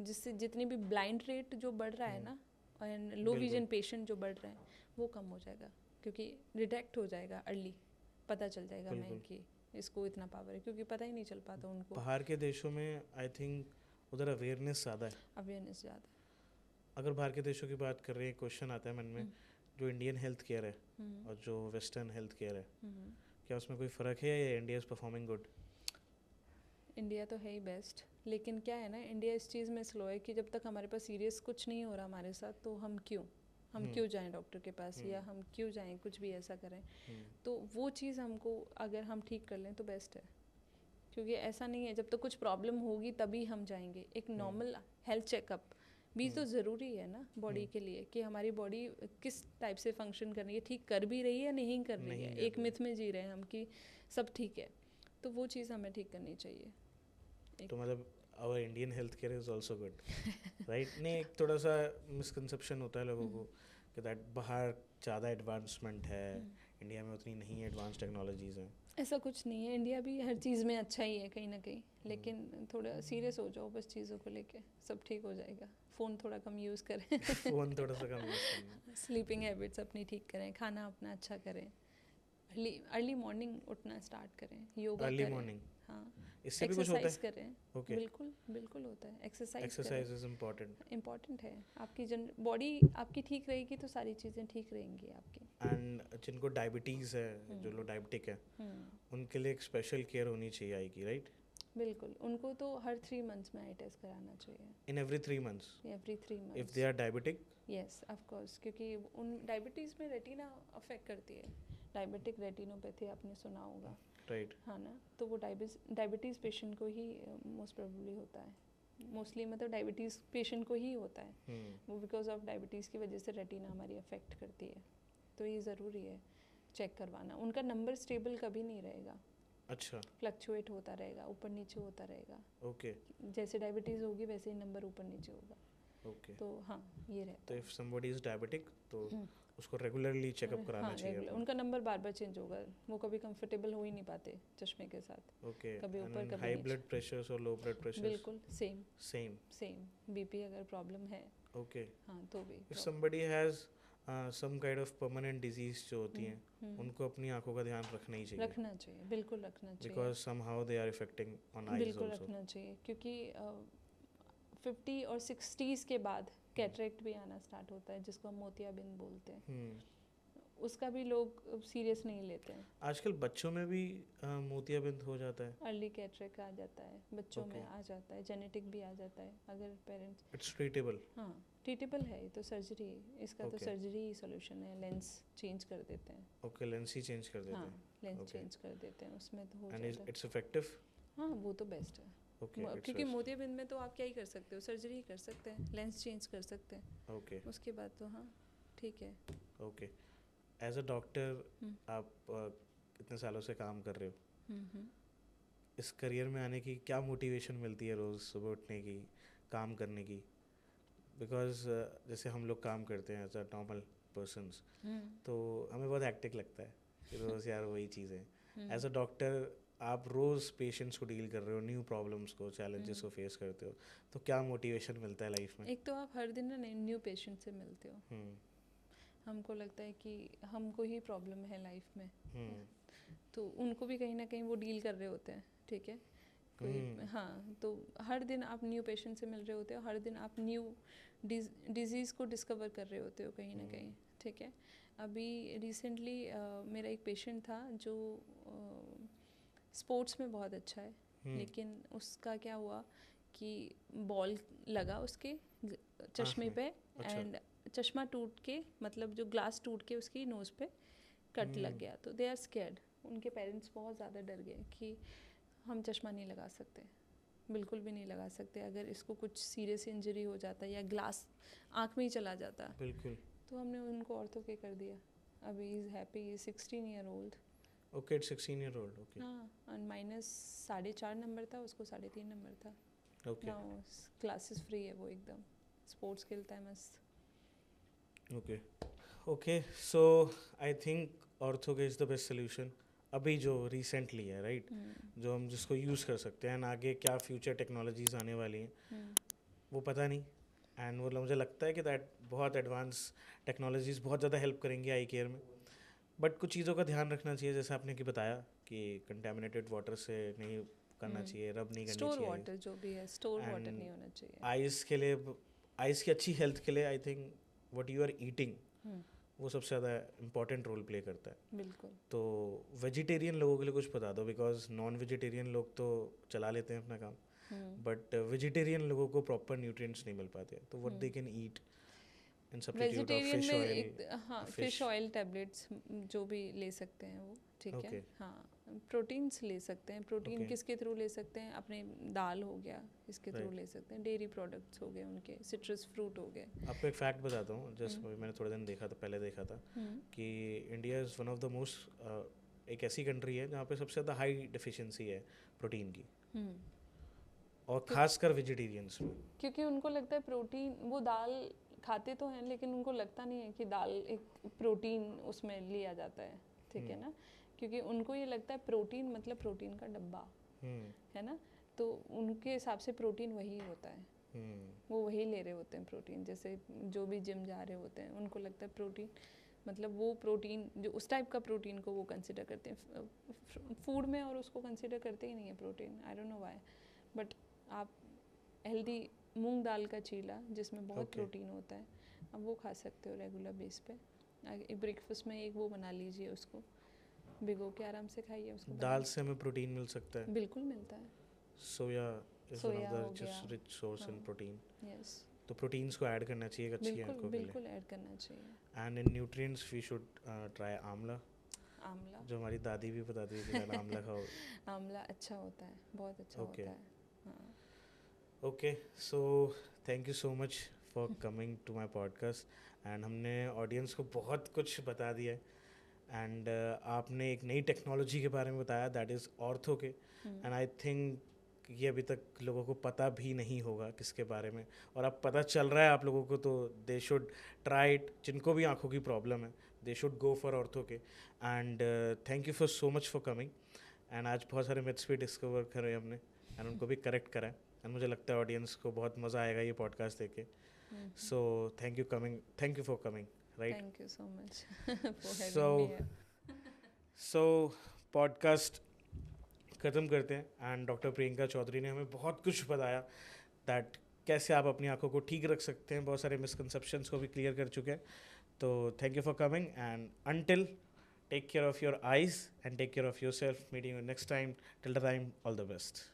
S1: जिससे जितनी भी ब्लाइंड रेट जो बढ़ रहा है ना एंड लो विजन पेशेंट जो बढ़ रहे हैं वो कम हो जाएगा, क्योंकि डिटेक्ट हो जाएगा अर्ली, पता चल जाएगा मैं कि इसको इतना पावर है, क्योंकि पता ही नहीं चल पाता उनको।
S2: बाहर के देशों में आई थिंक उधर अवेयरनेस ज़्यादा है,
S1: अवेयरनेस ज़्यादा।
S2: अगर बाहर के देशों की बात कर रहे हैं, क्वेश्चन आता है मन में, जो इंडियन हेल्थ केयर है और जो वेस्टर्न हेल्थ केयर है, क्या उसमें कोई फ़र्क है या India is performing good?
S1: India तो है ही बेस्ट, लेकिन क्या है ना, इंडिया इस चीज़ में स्लो है कि जब तक हमारे पास सीरियस कुछ नहीं हो रहा हमारे साथ तो हम क्यों जाएं डॉक्टर के पास, या हम क्यों जाएं कुछ भी ऐसा करें। तो वो चीज़ हमको अगर हम ठीक कर लें तो बेस्ट है, क्योंकि ऐसा नहीं है जब तक कुछ प्रॉब्लम होगी तभी हम जाएंगे। एक नॉर्मल हेल्थ चेकअप भी तो ज़रूरी है ना बॉडी के लिए, कि हमारी बॉडी किस टाइप से फंक्शन कर रही है, ठीक कर भी रही है नहीं कर रही है। एक मिथ में जी रहे हैं हम कि सब ठीक है, तो वो चीज़ हमें ठीक करनी चाहिए।
S2: तो मतलब our Indian health care is also good, right? नहीं, एक थोड़ा सा मिसकंसेप्शन होता है लोगों को कि दैट बाहर ज़्यादा एडवांसमेंट है, इंडिया में उतनी नहीं एडवांस टेक्नोलॉजीज़ हैं।
S1: ऐसा कुछ नहीं है, इंडिया भी हर चीज़ में अच्छा ही है कहीं ना कहीं, लेकिन थोड़ा सीरियस हो जाओ बस चीज़ों को लेके, सब ठीक हो जाएगा। फ़ोन थोड़ा कम यूज़ करें
S2: फ़ोन थोड़ा सा कम यूज़ करना,
S1: स्लीपिंग हैबिट्स अपनी ठीक करें, खाना अपना अच्छा करें, अर्ली मॉर्निंग उठना स्टार्ट करें, योगा
S2: अर्ली
S1: करें।
S2: मॉर्निंग,
S1: हाँ,
S2: इससे भी कुछ होता है?
S1: करें।
S2: Okay.
S1: बिल्कुल होता है।
S2: एक्सरसाइज इज इम्पोर्टेंट
S1: है। आपकी बॉडी आपकी ठीक रहेगी तो सारी चीज़ें ठीक रहेंगी आपकी।
S2: एंड जिनको डायबिटीज़ है, जो लोग डायबिटिक है, उनके लिए एक स्पेशल केयर होनी चाहिए आएगी, राइट?
S1: बिल्कुल, उनको तो हर 3 मंथ्स में आई टेस्ट कराना चाहिए।
S2: In every 3 months?
S1: Every 3 months.
S2: If they are diabetic?
S1: Yes, of course, क्योंकि उन डायबिटीज़ में रेटिना अफेक्ट करती है, डायबिटिक रेटिनोपैथी आपने सुना होगा,
S2: राइट?
S1: हाँ ना, तो वो डायबिटीज़ पेशेंट को ही मोस्ट प्रोबेबली होता है, मोस्टली मतलब डायबिटीज़ पेशेंट को ही होता है वो, बिकॉज ऑफ डायबिटीज़ की वजह से रेटिना हमारी अफेक्ट करती है, तो ये ज़रूरी है चेक करवाना। उनका नंबर स्टेबल कभी नहीं रहेगा,
S2: अच्छा,
S1: फ्लक्चुएट होता रहेगा, ऊपर नीचे होता रहेगा।
S2: ओके,
S1: जैसे डायबिटीज़ होगी वैसे ही नंबर ऊपर नीचे होगा।
S2: ओके,
S1: तो हाँ, ये रहता
S2: तो इफ समबडी इज डायबिटिक तो उसको रेगुलरली चेकअप कराना चाहिए।
S1: उनका नंबर बार बार चेंज होगा, वो कभी कंफर्टेबल हो ही नहीं पाते चश्मे के साथ।
S2: ओके,
S1: कभी ऊपर कभी
S2: हाई ब्लड प्रेशर और लो ब्लड प्रेशर?
S1: बिल्कुल सेम बीपी अगर प्रॉब्लम है,
S2: ओके,
S1: हाँ, तो भी
S2: if somebody has some kind of permanent disease जो होती हैं, उनको अपनी आंखों का ध्यान रखना ही चाहिए,
S1: बिल्कुल रखना चाहिए,
S2: because somehow they are affecting on eyes
S1: बिल्कुल रखना चाहिए, क्योंकि 50 और 60s के बाद कैटरेक्ट भी आना स्टार्ट होता है, जिसको हम मोतियाबिंद बोलते हैं। उसका भी लोग सीरियस नहीं लेते हैं।
S2: आजकल बच्चों में भी मोतियाबिंद हो जाता है?
S1: अर्ली कैटरेक्ट आ जाता है बच्चों में,
S2: Okay.
S1: आ जाता है, जेनेटिक भी आ जाता है अगर पेरेंट्स।
S2: It's treatable?
S1: हाँ ट्रीटेबल है, ये तो सर्जरी, इसका तो
S2: Okay.
S1: सर्जरी ही सोल्यूशन है, लेंस चेंज कर देते हैं।
S2: ओके, लेंस ही चेंज कर देते
S1: हाँ
S2: हैं?
S1: Lens
S2: Okay.
S1: चेंज कर देते हैं, उसमें तो हो
S2: एंड
S1: जाता है।
S2: It's effective?
S1: हाँ वो तो बेस्ट है।
S2: ओके,
S1: क्योंकि मोतियाबिंद में तो आप क्या ही कर सकते हो, सर्जरी ही कर सकते हैं, लेंस चेंज कर सकते हैं।
S2: ओके
S1: उसके बाद तो हाँ ठीक है।
S2: ओके। एज अ डॉक्टर
S1: हम्म।
S2: आप इतने सालों से काम कर रहे हो,
S1: हम्म।
S2: इस करियर में आने की क्या मोटिवेशन मिलती है रोज़ सुबह उठने की, काम करने की? बिकॉज जैसे हम लोग काम करते हैं एज अ नॉर्मल पर्सनस, तो हमें बहुत हैक्टिक लगता है कि रोज़ यार वही चीज़ें। एज अ डॉक्टर आप रोज़ पेशेंट्स को डील कर रहे हो, न्यू प्रॉब्लम्स को, चैलेंजेस को फेस करते हो, तो क्या मोटिवेशन मिलता है लाइफ में?
S1: एक तो आप हर दिन ना न्यू पेशेंट से मिलते हो, हमको लगता है कि हमको ही प्रॉब्लम है लाइफ में, तो उनको भी कहीं ना कहीं वो डील कर रहे होते हैं, ठीक है कोई। हाँ तो हर दिन आप न्यू पेशेंट से मिल रहे होते हो, हर दिन आप न्यू डिजीज़ को डिस्कवर कर रहे होते हो कहीं ना कहीं, ठीक है। अभी रिसेंटली मेरा एक पेशेंट था जो स्पोर्ट्स में बहुत अच्छा है, लेकिन उसका क्या हुआ कि बॉल लगा उसके चश्मे पे, एंड चश्मा टूट के, मतलब जो ग्लास टूट के उसकी नोज़ पे कट लग गया। तो दे आर स्कैर्ड, उनके पेरेंट्स बहुत ज़्यादा डर गए कि हम चश्मा नहीं लगा सकते, बिल्कुल भी नहीं लगा सकते, अगर इसको कुछ सीरियस इंजरी हो जाता या ग्लास आँख में ही चला जाता।
S2: बिल्कुल।
S1: तो हमने उनको ऑर्थो के कर दिया। अभी is happy, 16 year old.
S2: Okay, 16 year old. Okay.
S1: हाँ, और माइनस 4.5 नंबर था, उसको 3.5 नंबर था।
S2: ओके
S1: क्लासेस फ्री है वो एकदम, स्पोर्ट्स खेलता है मस्त।
S2: Okay okay. So I think ortho is the best solution अभी जो रिसेंटली है, राइट? जो हम जिसको यूज़ कर सकते हैं, आगे क्या फ्यूचर टेक्नोलॉजीज़ आने वाली हैं वो पता नहीं। एंड वो मुझे लगता है कि दैट बहुत एडवांस टेक्नोलॉजीज़ बहुत ज़्यादा हेल्प करेंगी आई केयर में, बट कुछ चीज़ों का ध्यान रखना चाहिए, जैसे आपने कि बताया कि कंटेमिनेटेड वाटर से नहीं करना चाहिए, रब नहीं करनी
S1: स्टोर
S2: चाहिए,
S1: वाटर जो भी है, स्टोर वाटर नहीं होना चाहिए।
S2: आइज़ के लिए, आइज़ की अच्छी हेल्थ के लिए I think what you are eating वो सबसे ज़्यादा इंपॉर्टेंट रोल प्ले करता है।
S1: बिल्कुल।
S2: तो वेजिटेरियन लोगों के लिए कुछ बता दो, बिकॉज नॉन वेजिटेरियन लोग तो चला लेते हैं अपना काम, बट वेजिटेरियन लोगों को प्रॉपर न्यूट्रिएंट्स नहीं मिल पाते, तो what they can eat in substitute of
S1: vegetarian
S2: fish
S1: में
S2: ऑयल?
S1: हाँ फिश ऑयल टैबलेट्स जो भी ले सकते हैं वो, ठीक है। हाँ प्रोटीन्स ले सकते हैं, प्रोटीन किसके थ्रू ले सकते हैं, अपने दाल हो गया इसके थ्रू ले सकते हैं, डेयरी प्रोडक्ट्स हो गए उनके, सिट्रस फ्रूट हो गए।
S2: आपको एक फैक्ट बताता हूँ, जैसे मैंने थोड़े दिन देखा था, पहले देखा था कि India is one of the most, एक ऐसी कंट्री है जहाँ पे सबसे ज़्यादा हाई डिफिशिएंसी है प्रोटीन की, और खासकर वेजिटेरियंस में,
S1: क्योंकि उनको लगता है प्रोटीन, वो दाल खाते तो हैं लेकिन उनको लगता नहीं है कि दाल एक प्रोटीन उसमें लिया जाता है, ठीक है ना, क्योंकि उनको ये लगता है प्रोटीन मतलब प्रोटीन का डब्बा है ना, तो उनके हिसाब से प्रोटीन वही होता है, वो वही ले रहे होते हैं प्रोटीन। जैसे जो भी जिम जा रहे होते हैं उनको लगता है प्रोटीन मतलब वो प्रोटीन, जो उस टाइप का प्रोटीन को वो कंसिडर करते हैं फूड में, और उसको कंसिडर करते ही नहीं है protein, I don't know why. But आप हेल्दी मूंग दाल का चीला जिसमें बहुत प्रोटीन होता है, अब वो खा सकते हो रेगुलर बेस पे। ब्रेकफास्ट में एक वो बना लीजिए, उसको भिगो के आराम से खाइए उसको।
S2: दाल से हमें प्रोटीन मिल सकता है?
S1: बिल्कुल मिलता है।
S2: Soya is one of the just rich source in protein.
S1: Yes,
S2: तो प्रोटीन्स को ऐड करना चाहिए अच्छी आंखों के लिए।
S1: बिल्कुल ऐड करना चाहिए।
S2: And in nutrients we should try amla, जो हमारी दादी भी बताती है कि आंवला खाओ।
S1: आंवला अच्छा होता है, बहुत अच्छा होता है। हाँ।
S2: Okay, so thank you so much for coming to my podcast, and हमने ऑडियंस को बहुत कुछ बता दिया है, एंड आपने एक नई टेक्नोलॉजी के बारे में बताया, that is ortho K, and I think ये अभी तक लोगों को पता भी नहीं होगा किसके बारे में, और अब पता चल रहा है आप लोगों को, तो दे शुड ट्राई इट, जिनको भी आंखों की प्रॉब्लम है they should go for ortho K. And thank you for so much for coming, and आज बहुत सारे मिथ्स भी डिस्कवर करे हमने, एंड उनको भी करेक्ट करा, एंड मुझे लगता है ऑडियंस को बहुत मज़ा आएगा ये पॉडकास्ट देख के। सो thank you for coming, right?
S1: Thank you so much for having me.
S2: So podcast ख़त्म करते हैं, एंड डॉक्टर प्रियंका चौधरी ने हमें बहुत कुछ बताया दैट कैसे आप अपनी आंखों को ठीक रख सकते हैं, बहुत सारे मिसकंसेप्शंस को भी क्लियर कर चुके हैं। तो thank you for coming and until take care of your eyes and take care of yourself. Meeting you next time. Till the time, all the best.